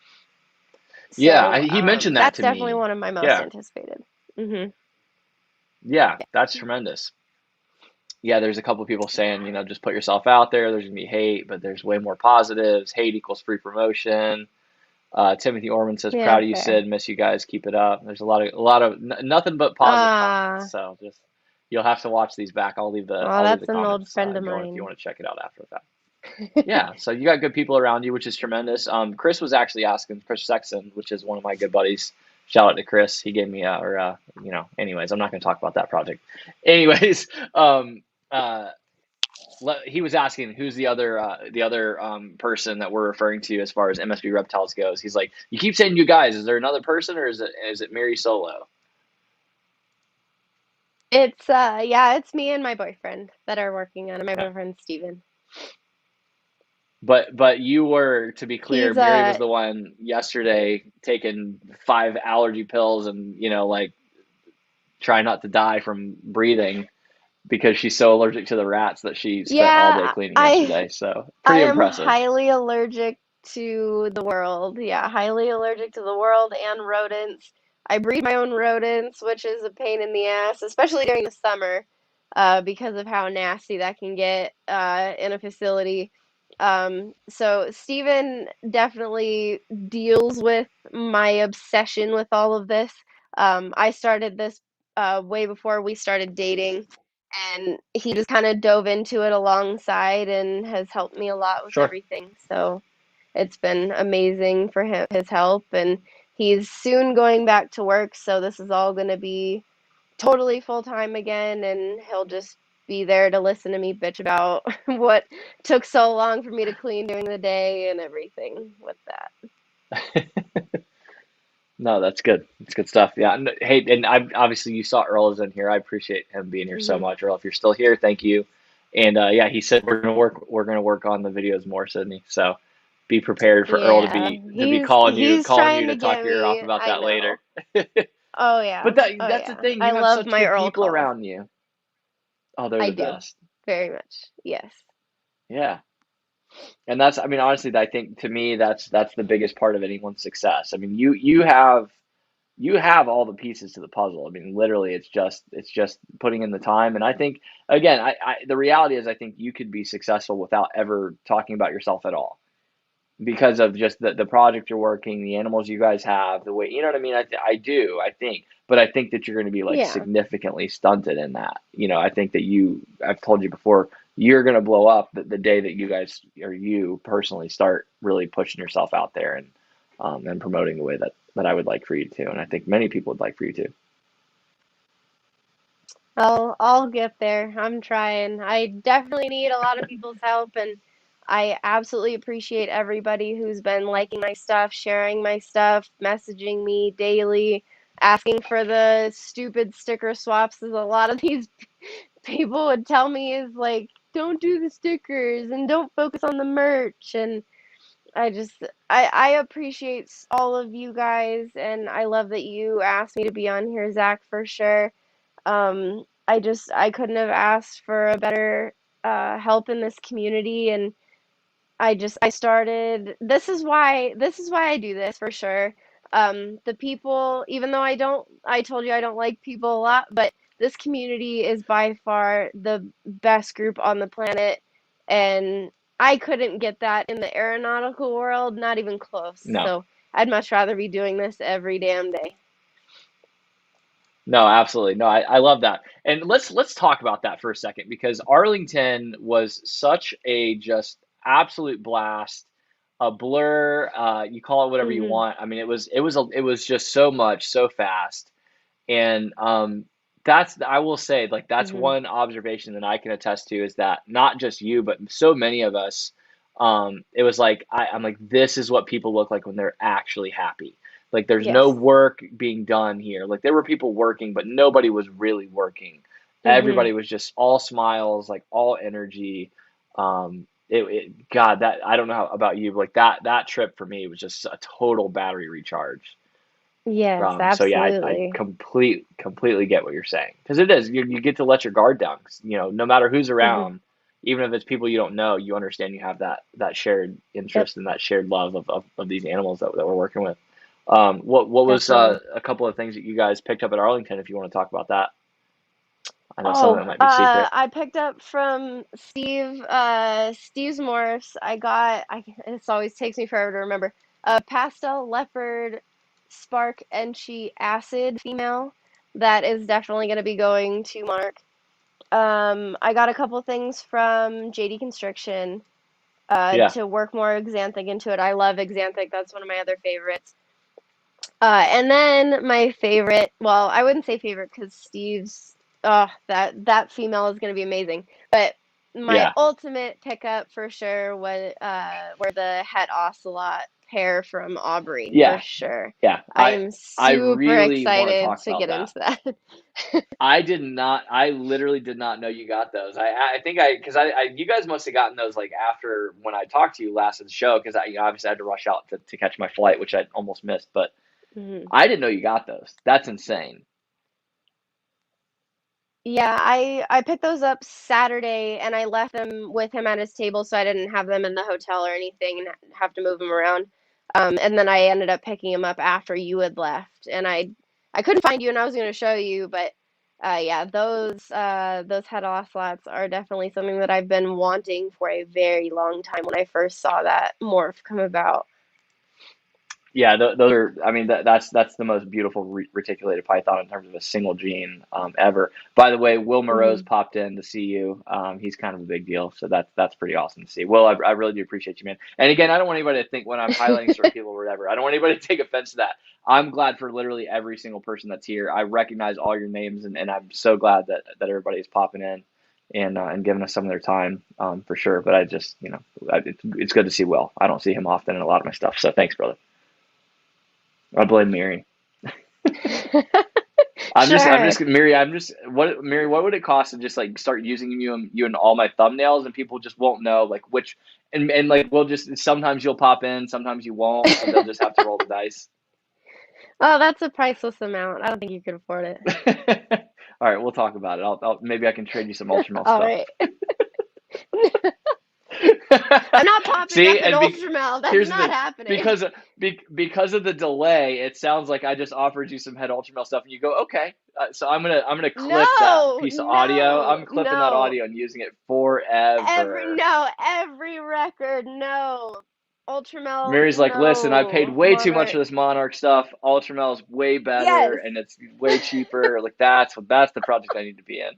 A: Yeah,
B: So
A: he mentioned that
B: that's
A: to
B: definitely
A: me.
B: one of my most
A: Yeah.
B: anticipated. Hmm.
A: Yeah, that's tremendous. Yeah, there's a couple of people saying, just put yourself out there. There's gonna be hate, but there's way more positives. Hate equals free promotion. Timothy Orman says,
B: Yeah,
A: "Proud of you,
B: fair.
A: Sid. Miss you guys. Keep it up." There's nothing but positive comments.
B: Ah,
A: So just you'll have to watch these back.
B: oh,
A: I'll leave the
B: that's an old
A: comments
B: friend of
A: going if you
B: mine.
A: want to check it out after the fact. Yeah, so you got good people around you, which is tremendous. Chris was actually asking, Chris Sexton, which is one of my good buddies. Shout out to Chris. He gave me anyways, I'm not going to talk about that project. Anyways, uh, he was asking who's the other person that we're referring to as far as MSB Reptiles goes. He's like, you keep saying you guys. Is there another person, or is it Miri solo?
B: It's yeah, it's me and my boyfriend that are working on it. My
A: Okay.
B: boyfriend Steven.
A: But you were, to be clear,
B: He's
A: Mary was the one yesterday taking 5 allergy pills and like try not to die from breathing because she's so allergic to the rats that she spent all day
B: yeah,
A: cleaning
B: I
A: yesterday. So
B: I
A: pretty
B: am
A: impressive.
B: highly allergic to the world. Yeah, highly allergic to the world and rodents. I breed my own rodents, which is a pain in the ass, especially during the summer, because of how nasty that can get in a facility. So Steven definitely deals with my obsession with all of this. I started this way before we started dating, and he just kind of dove into it alongside and has helped me a lot with
A: Sure.
B: everything. So it's been amazing for him, his help, and he's soon going back to work. So this is all going to be totally full time again, and he'll just be there to listen to me bitch about what took so long for me to clean during the day and everything with that.
A: No, that's good. It's good stuff. Yeah. Hey, and I obviously you saw Earl is in here. I appreciate him being here so
B: Hmm.
A: much. Earl, if you're still here, thank you. And yeah, he said we're gonna work on the videos more, Sydney. So be prepared for Earl to
B: Yeah,
A: be
B: he's
A: calling you
B: he's
A: calling you
B: trying
A: to
B: to
A: talk
B: get
A: your ear off
B: me.
A: about
B: I
A: that later.
B: know. Oh yeah.
A: But
B: Oh
A: that's the
B: yeah.
A: thing.
B: I
A: You have
B: love
A: such
B: my
A: good
B: Earl
A: people
B: calls.
A: around you. Oh, they're
B: I
A: the
B: do.
A: best.
B: Very much. Yes.
A: Yeah. And that's, I mean, honestly, I think to me that's the biggest part of anyone's success. I mean, you have all the pieces to the puzzle. I mean, literally, it's just putting in the time. And I think again, the reality is, I think you could be successful without ever talking about yourself at all because of just the project you're working, the animals you guys have, the way, you know what I mean? I think, but I think that you're going to be like
B: Yeah.
A: significantly stunted in that. I think that I've told you before, you're going to blow up the day that you guys or you personally start really pushing yourself out there and promoting the way that I would like for you to, and I think many people would like for you to.
B: I'll get there. I'm trying. I definitely need a lot of people's help, and I absolutely appreciate everybody who's been liking my stuff, sharing my stuff, messaging me daily, asking for the stupid sticker swaps. As a lot of these people would tell me is like, don't do the stickers and don't focus on the merch. And I just I appreciate all of you guys, and I love that you asked me to be on here, Zach, for sure. I couldn't have asked for a better help in this community, and I started. This is why I do this for sure. The people, even though I told you I don't like people a lot, but this community is by far the best group on the planet, and I couldn't get that in the aeronautical world, not even close.
A: No,
B: So I'd much rather be doing this every damn day.
A: no, absolutely. No, I love that. And let's talk about that for a second because Arlington was such a just absolute blast, a blur, you call it whatever you
B: Hmm.
A: want. I mean, it was just so much so fast. And I will say, like, that's
B: Hmm.
A: one observation that I can attest to, is that not just you, but so many of us, it was like, I'm like, this is what people look like when they're actually happy. Like, there's no
B: Yes.
A: work being done here. Like, there were people working, but nobody was really working.
B: Hmm.
A: Everybody was just all smiles, like all energy. God, that I don't know about you, but like that trip for me was just a total battery recharge.
B: Yes,
A: So yeah, I
B: absolutely.
A: completely get what you're saying, because it is, you get to let your guard down. 'Cause, no matter who's
B: Hmm.
A: around, even if it's people you don't know, you understand you have that shared
B: Yep,
A: interest and that shared love of these animals that we're working with. What was
B: definitely.
A: a couple of things that you guys picked up at Arlington, if you want to talk about that? I know some of
B: Oh,
A: it might be secret.
B: I picked up from Steve's morphs. This always takes me forever to remember. A pastel leopard spark enchi acid female that is definitely going to be going to Monarch. I got a couple things from JD Constriction
A: Yeah,
B: to work more Xanthic into it. I love Xanthic. That's one of my other favorites. And then my favorite, well, I wouldn't say favorite because Steve's, oh, that female is going to be amazing. But my
A: yeah,
B: ultimate pickup for sure was were the het ocelot pair from Aubrey for
A: yeah,
B: sure.
A: yeah.
B: I am
A: I
B: super
A: really want to
B: excited
A: talk
B: to
A: about
B: get
A: that.
B: into that.
A: I did not. I literally did not know you got those. I think because you guys must have gotten those like after when I talked to you last at the show, because obviously I had to rush out to catch my flight, which I almost missed. But
B: Mhm.
A: I didn't know you got those. That's insane.
B: Yeah, I picked those up Saturday and I left them with him at his table so I didn't have them in the hotel or anything and have to move them around. And then I ended up picking them up after you had left and I couldn't find you and I was going to show you, but yeah, those head ocelots are definitely something that I've been wanting for a very long time when I first saw that morph come about.
A: Yeah, those are. I mean, that's the most beautiful reticulated python in terms of a single gene ever. By the way, Will Moreau's
B: Hmm.
A: popped in to see you. He's kind of a big deal, so that's pretty awesome to see. Will, I really do appreciate you, man. And again, I don't want anybody to think when I'm highlighting certain people or whatever. I don't want anybody to take offense to that. I'm glad for literally every single person that's here. I recognize all your names, and I'm so glad that everybody is popping in and giving us some of their time, for sure. But I just, it's good to see Will. I don't see him often in a lot of my stuff, so thanks, brother. I blame Miri. I'm
B: Sure.
A: just Miri. Miri. What would it cost to just like start using you in all my thumbnails, and people just won't know like which, and like we'll just sometimes you'll pop in, sometimes you won't, so they'll just have to roll the dice.
B: Oh, that's a priceless amount. I don't think you could afford it.
A: All right, we'll talk about it. Maybe I can trade you some ultramel
B: All
A: stuff.
B: right. I'm not popping
A: See,
B: up an ultramel. That's
A: here's the
B: not
A: thing.
B: happening.
A: Because of the delay, it sounds like I just offered you some head ultramel stuff, and you go, okay. So I'm gonna clip that
B: No,
A: piece of audio.
B: no,
A: I'm clipping that
B: no.
A: audio and using it forever.
B: Every record, no. Ultramel,
A: Mary's like, listen, I paid
B: no.
A: way too much for
B: Monarch.
A: this Monarch stuff. Ultramel is way better,
B: Yes.
A: and it's way cheaper. Like that's the project I need to be in.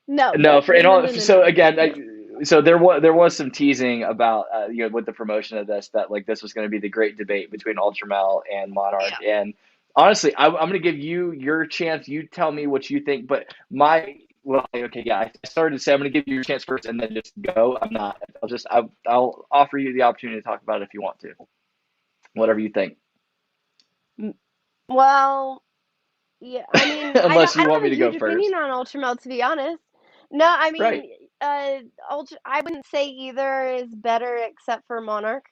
B: No,
A: No,
B: but
A: for
B: no,
A: and
B: no,
A: all.
B: no, no,
A: So
B: no.
A: again,
B: No.
A: so there was some teasing about with the promotion of this, that like this was going to be the great debate between Ultramel and Monarch.
B: Yeah.
A: And honestly, I'm going to give you your chance. You tell me what you think. But okay, yeah. I started to say I'm going to give you your chance first, and then just go. I'm not. I'll offer you the opportunity to talk about it if you want to. Whatever you think,
B: M- Well, yeah, I mean,
A: unless
B: I
A: you
B: don't
A: want
B: have
A: me
B: a
A: to go
B: huge
A: first.
B: opinion on Ultramel to be honest. No, I
A: Right.
B: mean, I wouldn't say either is better except for Monarch.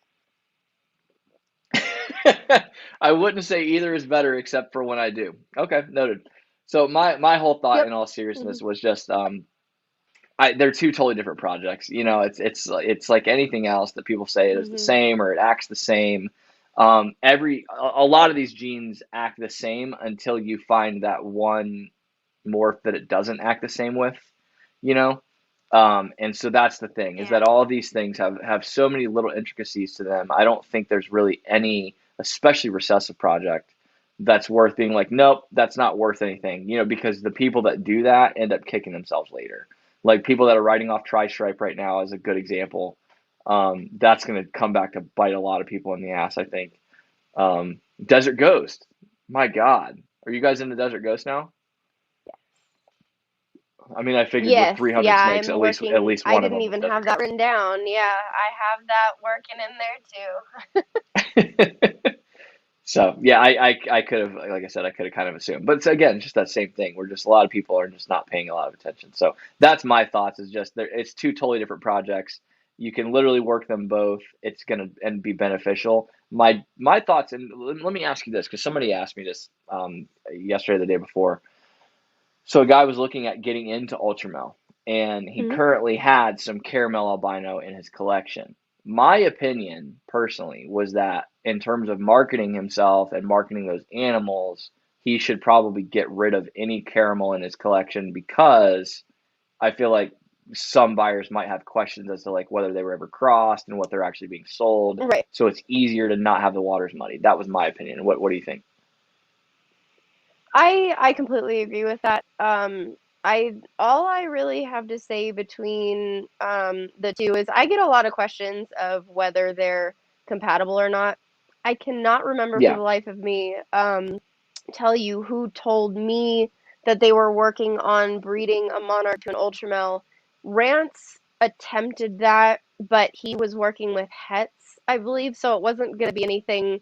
A: I wouldn't say either is better except for when I do. Okay, noted. So my whole thought
B: Yep.
A: in all
B: Hmm.
A: seriousness was just they're two totally different projects. It's like anything else that people say it is the
B: Hmm.
A: same or it acts the same. A lot of these genes act the same until you find that one morph that it doesn't act the same with, you know? And so that's the thing, is
B: Yeah.
A: that all these things have so many little intricacies to them. I don't think there's really any, especially recessive project, that's worth being like, nope, that's not worth anything, because the people that do that end up kicking themselves later. Like people that are writing off Tri-Stripe right now is a good example. That's going to come back to bite a lot of people in the ass, I think. Desert Ghost, my God. Are you guys into Desert Ghost now? I mean, I figured with
B: Yes,
A: 300
B: yeah,
A: snakes,
B: I'm
A: at
B: working.
A: least
B: I
A: one of
B: didn't
A: them was
B: even have
A: Desert
B: that written down. Yeah, I have that working in there too.
A: Ghost. So yeah, I could have, like I said, I could have kind of assumed, but it's, again, just that same thing where just a lot of people are just not paying a lot of attention. So that's my thoughts. Is just there, it's two totally different projects. You can literally work them both. It's gonna and be beneficial. My thoughts, and let me ask you this because somebody asked me this yesterday, or the day before. So a guy was looking at getting into ultramel, and he
B: Hmm.
A: currently had some caramel albino in his collection. My opinion, personally, was that in terms of marketing himself and marketing those animals, he should probably get rid of any caramel in his collection because I feel like some buyers might have questions as to like whether they were ever crossed and what they're actually being sold.
B: Right.
A: So it's easier to not have the waters muddied. That was my opinion. What do you think?
B: I completely agree with that. I all I really have to say between the two is I get a lot of questions of whether they're compatible or not. I cannot remember for
A: Yeah,
B: the life of me tell you who told me that they were working on breeding a monarch to an ultramel. Rance attempted that, but he was working with hets, I believe, so it wasn't going to be anything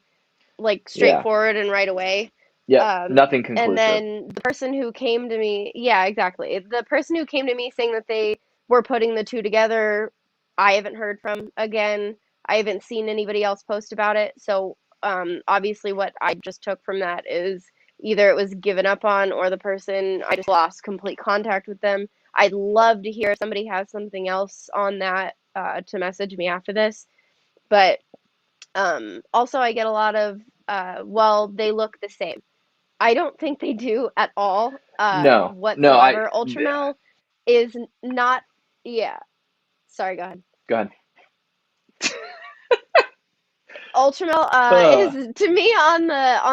B: like
A: yeah,
B: straightforward and right away.
A: yep.
B: Um,
A: Nothing
B: and
A: conclusive.
B: then the person who came to me, yeah, exactly. The person who came to me saying that they were putting the two together, I haven't heard from again. I haven't seen anybody else post about it. So, obviously, what I just took from that is either it was given up on or the person, I just lost complete contact with them. I'd love to hear if somebody has something else on that to message me after this. But also, I get a lot of, well, they look the same. I don't think they do at all
A: No, no.
B: whatsoever. Ultramel is not, yeah, sorry, go ahead.
A: Go ahead.
B: Ultramel
A: Uh,
B: is to me on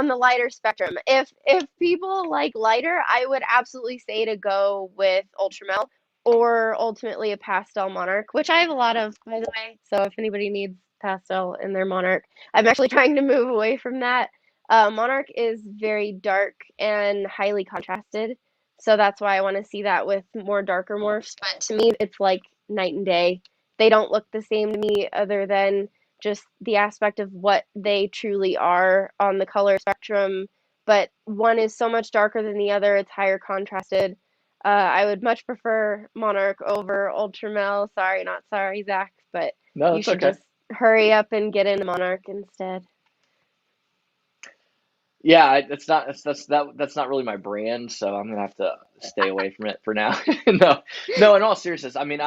B: the lighter spectrum. If people like lighter, I would absolutely say to go with Ultramel or ultimately a pastel monarch, which I have a lot of, by the way. So if anybody needs pastel in their monarch, I'm actually trying to move away from that. Monarch is very dark and highly contrasted, so that's why I want to see that with more darker morphs. But to me, it's like night and day. They don't look the same to me, other than just the aspect of what they truly are on the color spectrum. But one is so much darker than the other, it's higher contrasted. I would much prefer Monarch over Ultramel. Sorry, not sorry, Zach, but
A: no,
B: you
A: that's
B: should
A: okay.
B: just hurry up and get into Monarch instead.
A: Yeah, that's not really my brand, so I'm gonna have to stay away from it for now. No, no. In all seriousness, I mean,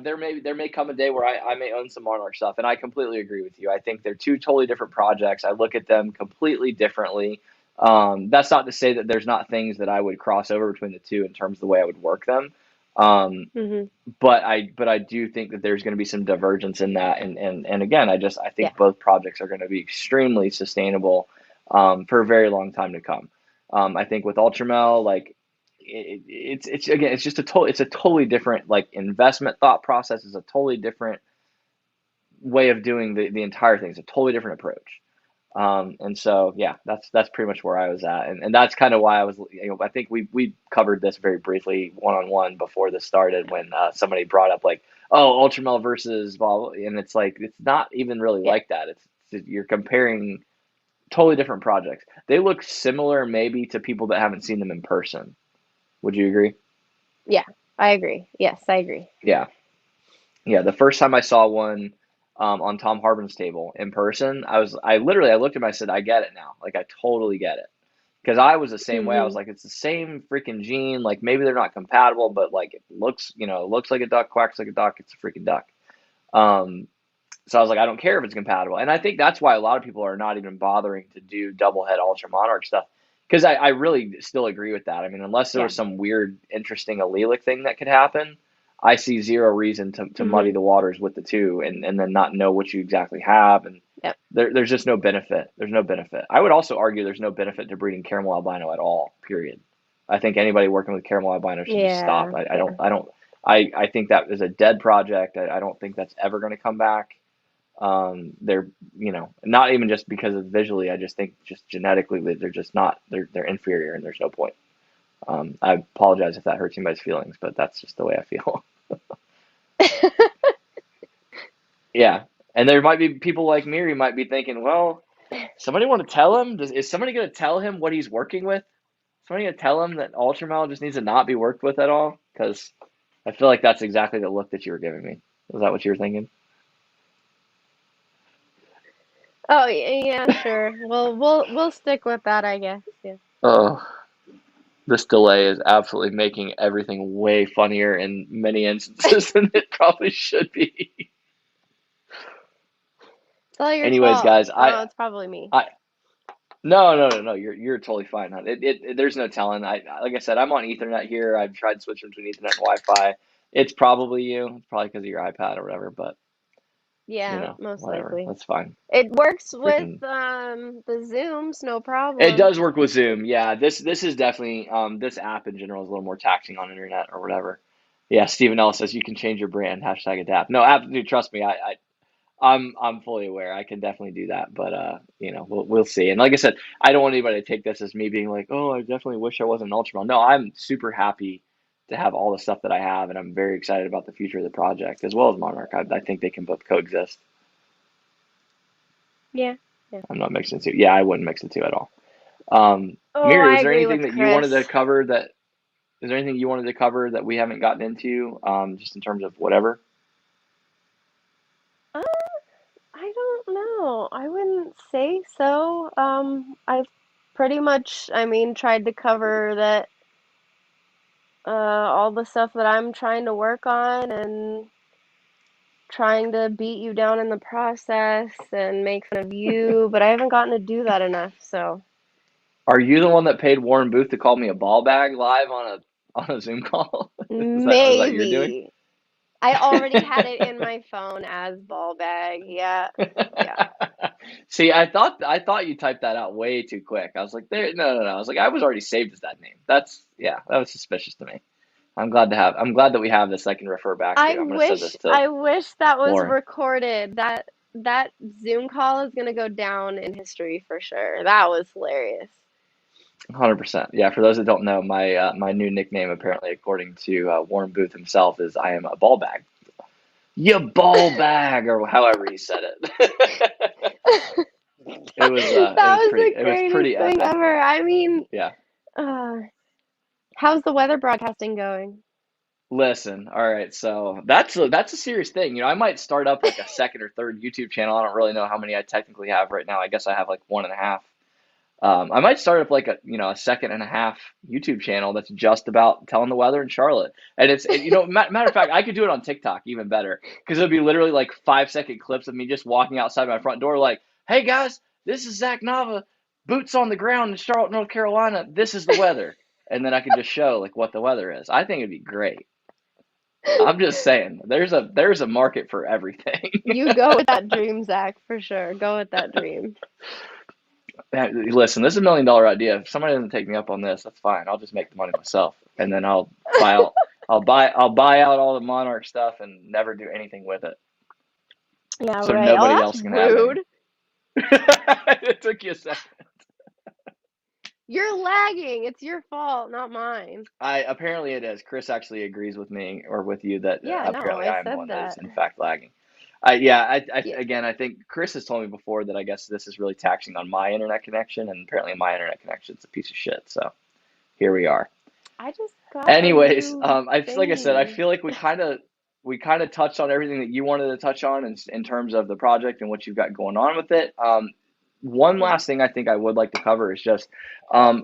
A: there may come a day where I may own some Monarch stuff, and I completely agree with you. I think they're two totally different projects. I look at them completely differently. That's not to say that there's not things that I would cross over between the two in terms of the way I would work them. Um,
B: Hmm.
A: but I do think that there's going to be some divergence in that, and again, I
B: Yeah.
A: think both projects are going to be extremely sustainable for a very long time to come. I think with Ultramel, like it's again, it's a totally different like investment thought process. Is a totally different way of doing the entire thing. It's a totally different approach. And so, yeah, that's pretty much where I was at, and that's kind of why I was. I think we covered this very briefly one on one before this started when somebody brought up like, oh, Ultramel versus blah, blah, and it's like it's not even really
B: Yeah.
A: like that. You're comparing totally different projects. They look similar maybe to people that haven't seen them in person. Would you agree?
B: Yeah. I agree. Yes, I agree.
A: Yeah, yeah. The first time I saw one on Tom Harmon's table in person, I looked at him. I said, I get it now. Like I totally get it. Because I was the same way. I was
B: Hmm.
A: like, it's the same freaking gene. Like maybe they're not compatible, but like it looks like a duck, quacks like a duck. It's a freaking duck. Um, so I was like, I don't care if it's compatible. And I think that's why a lot of people are not even bothering to do double head ultra monarch stuff. Because I really still agree with that. I mean, unless there
B: Yeah.
A: was some weird, interesting allelic thing that could happen, I see zero reason to muddy
B: Hmm.
A: the waters with the two and then not know what you exactly have. And
B: Yep.
A: there's just no benefit. There's no benefit. I would also argue there's no benefit to breeding caramel albino at all, period. I think anybody working with caramel albino should just stop.
B: Yeah. Yeah.
A: I think that is a dead project. I don't think that's ever going to come back. They're, not even just because of visually. I just think just genetically they're just not. They're inferior, and there's no point. I apologize if that hurts anybody's feelings, but that's just the way I feel. Yeah, and there might be people like Miri might be thinking, well, somebody want to tell him? Is somebody going to tell him what he's working with? Somebody going to tell him that ultramel just needs to not be worked with at all? Because I feel like that's exactly the look that you were giving me. Was that what you were thinking?
B: Oh yeah, sure. Well, we'll stick with that, I guess. Yeah.
A: Oh, this delay is absolutely making everything way funnier in many instances than it probably should be.
B: It's all your
A: Anyways,
B: fault.
A: guys,
B: Oh, it's probably me.
A: I no, no, no, no. You're totally fine, hon. There's no telling. Like I said, I'm on Ethernet here. I've tried switching between Ethernet and Wi-Fi. It's probably you. It's probably because of your iPad or whatever. But
B: Yeah, most
A: whatever.
B: likely.
A: That's fine.
B: It works with
A: Freaking.
B: the Zooms, no
A: It
B: problem.
A: does work with Zoom. Yeah. This is definitely this app in general is a little more taxing on internet or whatever. Yeah. Stephen Ellis says you can change your brand. Hashtag adapt. No, dude, trust me. I'm fully aware. I can definitely do that, but we'll see. And like I said, I don't want anybody to take this as me being like, "Oh, I definitely wish I wasn't an ultramel." No, I'm super happy to have all the stuff that I have, and I'm very excited about the future of the project as well as Monarch. I think they can both coexist.
B: Yeah. Yeah.
A: I'm not mixing the two. Yeah, I wouldn't mix the two at all.
B: Oh,
A: Miri,
B: I
A: was there
B: agree
A: anything
B: with
A: that you wanted to
B: Chris.
A: cover that? Is there anything you wanted to cover that we haven't gotten into, just in terms of whatever?
B: Uh, I don't know. I wouldn't say so. I've pretty much, I mean, tried to cover that all the stuff that I'm trying to work on and trying to beat you down in the process and make fun of you, but I haven't gotten to do that enough, so
A: Are you the one that paid Warren Booth to call me a ball bag live on a Zoom call? Is that you're doing?
B: maybe. I already had it in my phone as ball bag. Yeah. Yeah.
A: See, I thought you typed that out way too quick. I was like, there, no, no, no. I was like, I was already saved as that name. That was suspicious to me. I'm glad that we have this I can refer back to. I'm gonna send this to
B: I wish that was
A: Lauren.
B: recorded. That Zoom call is gonna go down in history for sure. That was hilarious.
A: 100%. Yeah, for those that don't know, my new nickname apparently, according to Warren Booth himself, is I am a ball bag. You ball bag, or however he said it.
B: That was the
A: It was
B: greatest
A: pretty
B: thing
A: epic.
B: ever. I mean,
A: Yeah.
B: uh, how's the weather broadcasting going?
A: Listen, all right, so that's a serious thing. I might start up like a second or third YouTube channel. I don't really know how many I technically have right now. I guess I have like one and a half. I might start up like a second and a half YouTube channel that's just about telling the weather in Charlotte. And matter of fact, I could do it on TikTok even better because it'll be literally like 5-second clips of me just walking outside my front door, like, "Hey guys, this is Zach Nava, boots on the ground in Charlotte, North Carolina. This is the weather," and then I could just show like what the weather is. I think it'd be great. I'm just saying, there's a market for everything.
B: You go with that dream, Zach, for sure. Go with that dream.
A: Listen, this is $1 million idea. If somebody doesn't take me up on this, that's fine. I'll just make the money myself, and then buy out, I'll buy out all the Monarch stuff and never do anything with it,
B: Yeah,
A: so
B: right. Oh,
A: nobody
B: that's
A: else can have any.
B: rude.
A: It took you a second.
B: You're lagging. It's your fault, not mine.
A: Apparently it is. Chris actually agrees with me or with you that
B: Yeah, no,
A: apparently
B: I
A: I am the
B: said
A: one that is
B: that.
A: in fact lagging. Yeah,
B: Yeah.
A: again, I think Chris has told me before that I guess this is really taxing on my internet connection, and apparently my internet connection is a piece of shit. So here we are.
B: I just got a
A: Anyways,
B: new
A: like I said, I
B: thingy.
A: feel like we kind of touched on everything that you wanted to touch on in terms of the project and what you've got going on with it. One
B: Mhm.
A: last thing I think I would like to cover is just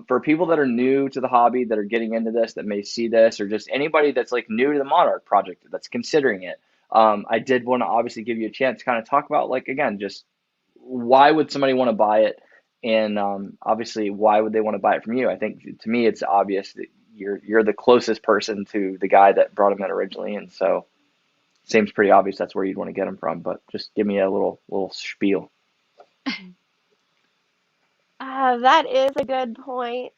A: for people that are new to the hobby, that are getting into this, that may see this, or just anybody that's like new to the Monarch project that's considering it. I did want to obviously give you a chance to kind of talk about, like, again, just why would somebody want to buy it, and obviously why would they want to buy it from you? I think to me it's obvious that you're the closest person to the guy that brought him in originally, and so it seems pretty obvious that's where you'd want to get him from. But just give me a little spiel.
B: That is a good point.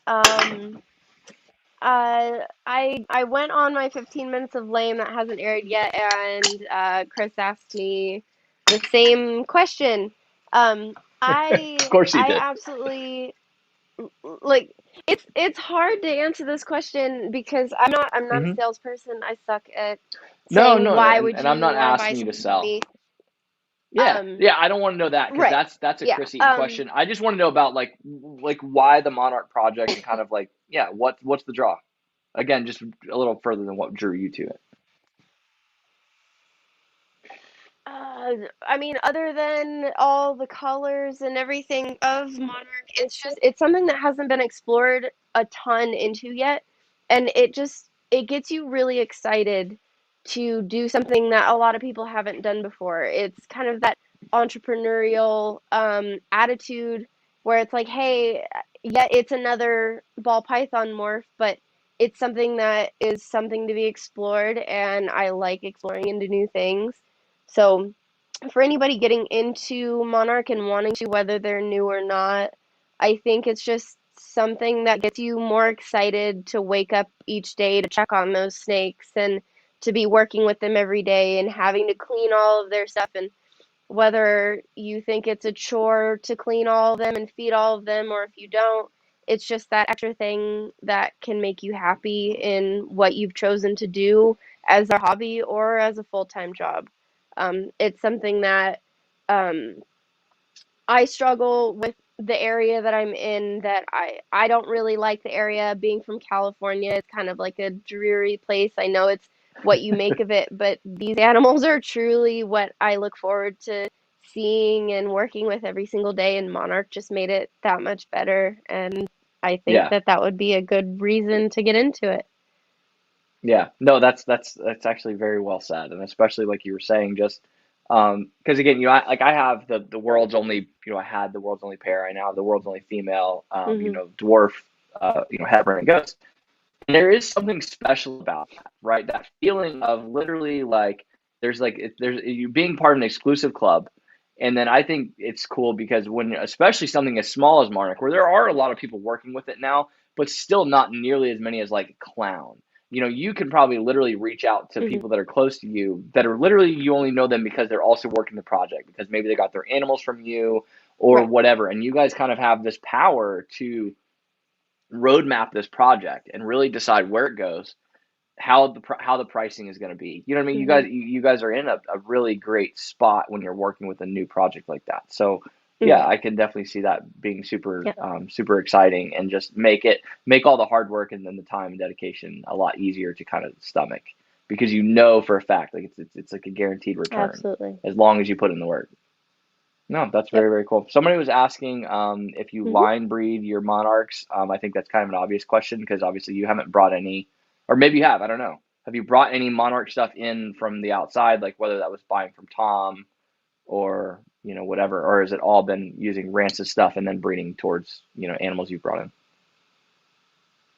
B: I went on my 15 minutes of lame that hasn't aired yet, and Chris asked me the same question. Um,
A: Of course he
B: I
A: did.
B: absolutely like it's hard to answer this question because I'm not a
A: Hmm.
B: salesperson. I suck at
A: No,
B: saying
A: no,
B: why would
A: and I'm
B: you
A: not
B: want to buy
A: asking you to
B: something from
A: sell.
B: me.
A: Yeah,
B: Um,
A: yeah, I don't want to know that because
B: right.
A: that's a
B: Yeah.
A: Chris Eaton question. I just want to know about like why the Monarch project and kind of like yeah, what's the draw? Again, just a little further than what drew you to it.
B: I mean, other than all the colors and everything of Monarch, it's something that hasn't been explored a ton into yet, and it gets you really excited to do something that a lot of people haven't done before. It's kind of that entrepreneurial attitude where it's like, hey, yeah, it's another ball python morph, but it's something that is something to be explored, and I like exploring into new things. So, for anybody getting into Monarch and wanting to, whether they're new or not, I think it's just something that gets you more excited to wake up each day to check on those snakes and to be working with them every day and having to clean all of their stuff. And whether you think it's a chore to clean all of them and feed all of them, or if you don't, it's just that extra thing that can make you happy in what you've chosen to do as a hobby or as a full time job. It's something that um, I struggle with the area that I'm in that I don't really like the area being from California. It's kind of like a dreary place. I know it's what you make of it, but these animals are truly what I look forward to seeing and working with every single day, and Monarch just made it that much better, and I think
A: Yeah,
B: that that would be a good reason to get into it.
A: yeah. No, that's actually very well said, and especially like you were saying, just because again, I have the world's only I had the world's only pair. I now have the world's only female,
B: Mhm.
A: dwarf, Heron and ghost. There is something special about that, right? That feeling of literally like there's you being part of an exclusive club, and then I think it's cool because when especially something as small as Monarch, where there are a lot of people working with it now, but still not nearly as many as like Clown. You can probably literally reach out to
B: Mhm.
A: people that are close to you that are literally you only know them because they're also working the project because maybe they got their animals from you or
B: Right.
A: whatever, and you guys kind of have this power to roadmap this project and really decide where it goes, how the pricing is going to be. You know what I mean?
B: Mhm.
A: You guys are in a really great spot when you're working with a new project like that. So yeah,
B: Mhm.
A: I can definitely see that being super
B: Yeah.
A: super exciting and just make all the hard work and then the time and dedication a lot easier to kind of stomach because you know for a fact like it's like a guaranteed return
B: Absolutely.
A: as long as you put in the work. No, that's
B: Yep.
A: very, very cool. Somebody was asking if you
B: Mhm.
A: line breed your monarchs. I think that's kind of an obvious question because obviously you haven't brought any, or maybe you have, I don't know. Have you brought any monarch stuff in from the outside, like whether that was buying from Tom or, whatever, or has it all been using Rance's stuff and then breeding towards, animals you've brought in?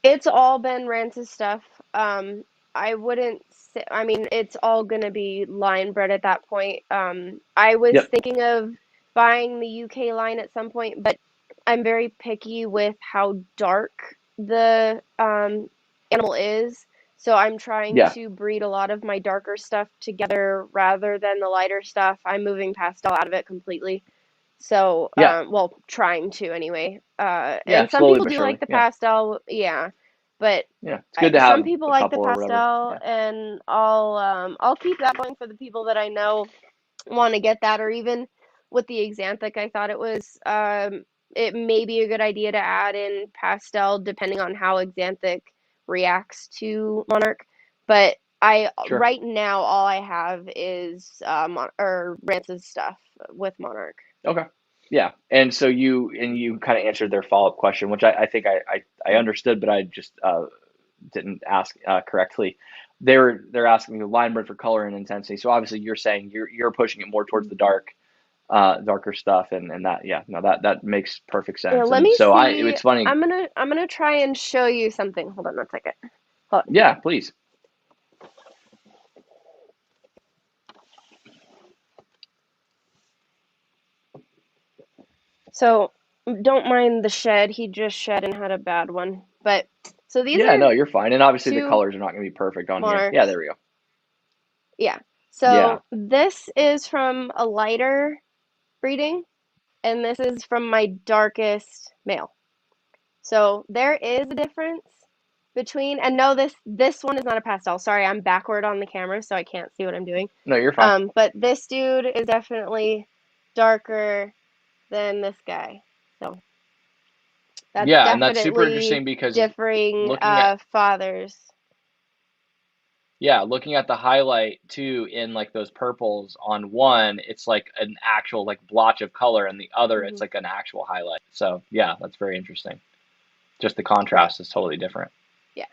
B: It's all Ben Rance's stuff. Um, I wouldn't say, I mean, it's all gonna be line bred at that point. I was
A: Yep.
B: thinking of buying the UK line at some point, but I'm very picky with how dark the animal is. So I'm trying
A: Yeah.
B: to breed a lot of my darker stuff together rather than the lighter stuff. I'm moving pastel out of it completely. So,
A: Yeah.
B: well, trying to anyway.
A: Yeah.
B: And some
A: Slowly
B: people
A: but
B: do
A: surely.
B: like the
A: Yeah.
B: pastel, yeah, but
A: Yeah. It's good to
B: some
A: have
B: people
A: a
B: like the
A: couple or whatever.
B: pastel,
A: Yeah.
B: and I'll keep that going for the people that I know want to get that, or even with the Xanthic, I thought it may be a good idea to add in pastel depending on how Xanthic reacts to Monarch. But I
A: Sure.
B: right now all I have is or Rance's stuff with Monarch.
A: Okay. Yeah. And so you kind of answered their follow-up question, which I think I understood, but I just didn't ask correctly. They're asking you line bread for color and intensity. So obviously you're saying you're pushing it more towards the darker stuff, and that yeah, no, that makes perfect
B: Yeah,
A: sense.
B: let
A: And
B: me
A: so
B: see.
A: it's funny.
B: I'm gonna try and show you something. Hold on one second. Hold on.
A: Yeah, please.
B: So don't mind the shed. He just shed and had a bad one. But so these
A: Yeah,
B: are
A: no, you're fine. And obviously the
B: two
A: colors are not going to be perfect on here. Yeah,
B: monarchs.
A: there we go.
B: Yeah.
A: Yeah.
B: So this is from a lighter breeding, and this is from my darkest male. So there is a difference between, and no, this one is not a pastel. Sorry, I'm backward on the camera, so I can't see what I'm doing.
A: No, you're fine.
B: But this dude is definitely darker than this guy. So that's
A: Yeah, and that's super
B: definitely
A: interesting because
B: differing
A: looking at
B: fathers.
A: yeah, looking at the highlight too in like those purples on one, it's like an actual like blotch of color, and the other
B: Hmm.
A: it's like an actual highlight. So yeah, that's very interesting. Just the
B: Yeah,
A: contrast is totally different.
B: yeah,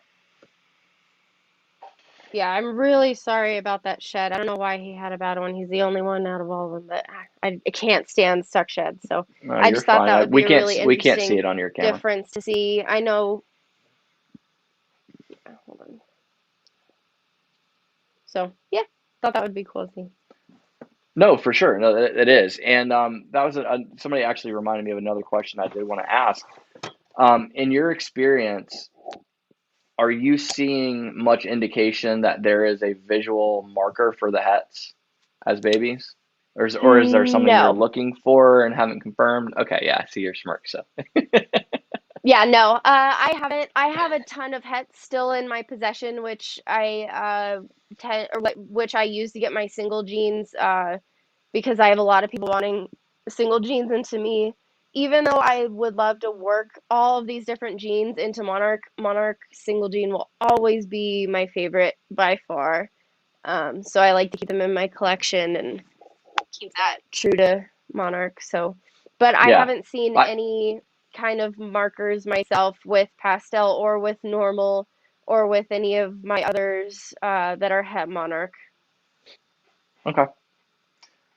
B: yeah. I'm really sorry about that shed. I don't know why he had a bad one. He's the only one out of all of them, but I can't stand stuck sheds. So
A: No,
B: I
A: you're
B: just thought
A: fine.
B: that would be a really
A: We can't see
B: interesting
A: it on your camera.
B: difference to see. I know. Hold on. So yeah, thought that would be cool to see.
A: No, for sure. No, it is. And that was somebody actually reminded me of another question I did want to ask. In your experience, are you seeing much indication that there is a visual marker for the hets as babies? Or is there something you're
B: No.
A: looking for and haven't confirmed? Okay, yeah, I see your smirk. So,
B: Yeah, no. I haven't. I have a ton of hets still in my possession, which which I use to get my single genes. Because I have a lot of people wanting single genes into me. Even though I would love to work all of these different genes into Monarch, Monarch single gene will always be my favorite by far. So I like to keep them in my collection and keep that true to Monarch. So, but I
A: yeah.
B: haven't seen
A: I
B: any kind of markers myself with pastel or with normal or with any of my others that are het Monarch.
A: okay.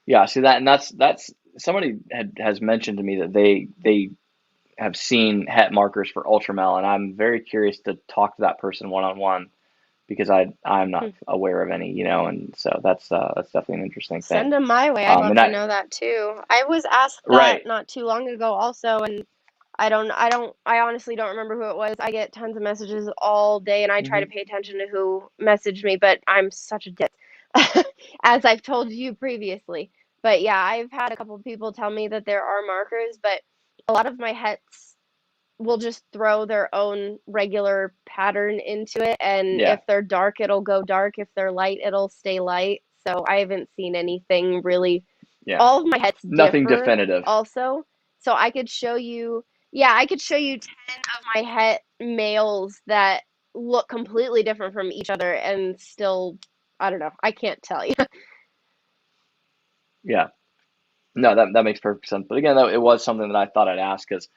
A: Yeah, see that, and that's somebody has mentioned to me that they have seen het markers for ultramel, and I'm very curious to talk to that person one on one because I'm not
B: Hmm.
A: aware of any, and so that's definitely an interesting thing.
B: Send them my way. I'd love
A: And
B: to
A: I
B: know that too. I was asked
A: right.
B: that not too long ago also, and I honestly don't remember who it was. I get tons of messages all day, and I try to
A: Hmm.
B: pay attention to who messaged me, but I'm such a ditz, as I've told you previously. But yeah, I've had a couple of people tell me that there are markers, but a lot of my hets will just throw their own regular pattern into it, and
A: Yeah,
B: if they're dark, it'll go dark. If they're light, it'll stay light. So I haven't seen anything really.
A: yeah.
B: All of my hets
A: Nothing
B: differ
A: definitive.
B: also. So I could show you, yeah, I could show you 10 of my het males that look completely different from each other and still, I don't know, I can't tell you.
A: Yeah. No, that makes perfect sense. But again, though, it was something that I thought I'd ask because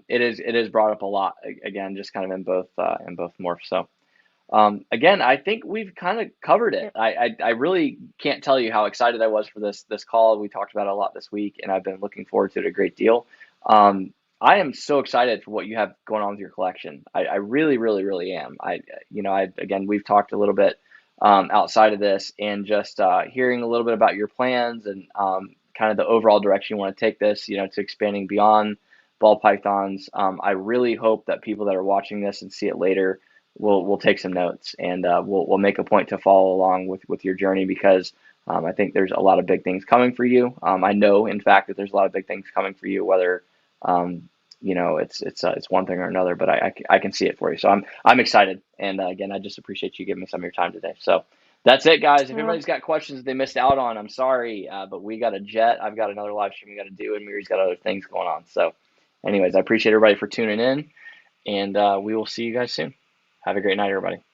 A: it is brought up a lot again, just kind of in both morphs. So again, I think we've kind of covered it.
B: Yep.
A: I really can't tell you how excited I was for this call. We talked about it a lot this week, and I've been looking forward to it a great deal. I am so excited for what you have going on with your collection. I really, really, really am. Again, we've talked a little bit outside of this, and just hearing a little bit about your plans and kind of the overall direction you want to take this, to expanding beyond ball pythons. I really hope that people that are watching this and see it later we'll take some notes, and we'll make a point to follow along with your journey because I think there's a lot of big things coming for you. I know, in fact, that there's a lot of big things coming for you, whether um, it's one thing or another, but I can see it for you. So I'm excited, and again, I just appreciate you giving me some of your time today. So that's it, guys. If
B: Well,
A: anybody's got questions they missed out on, I'm sorry, but we got a jet. I've got another live stream we got to do, and Miri's got other things going on. So, anyways, I appreciate everybody for tuning in, and we will see you guys soon. Have a great night, everybody.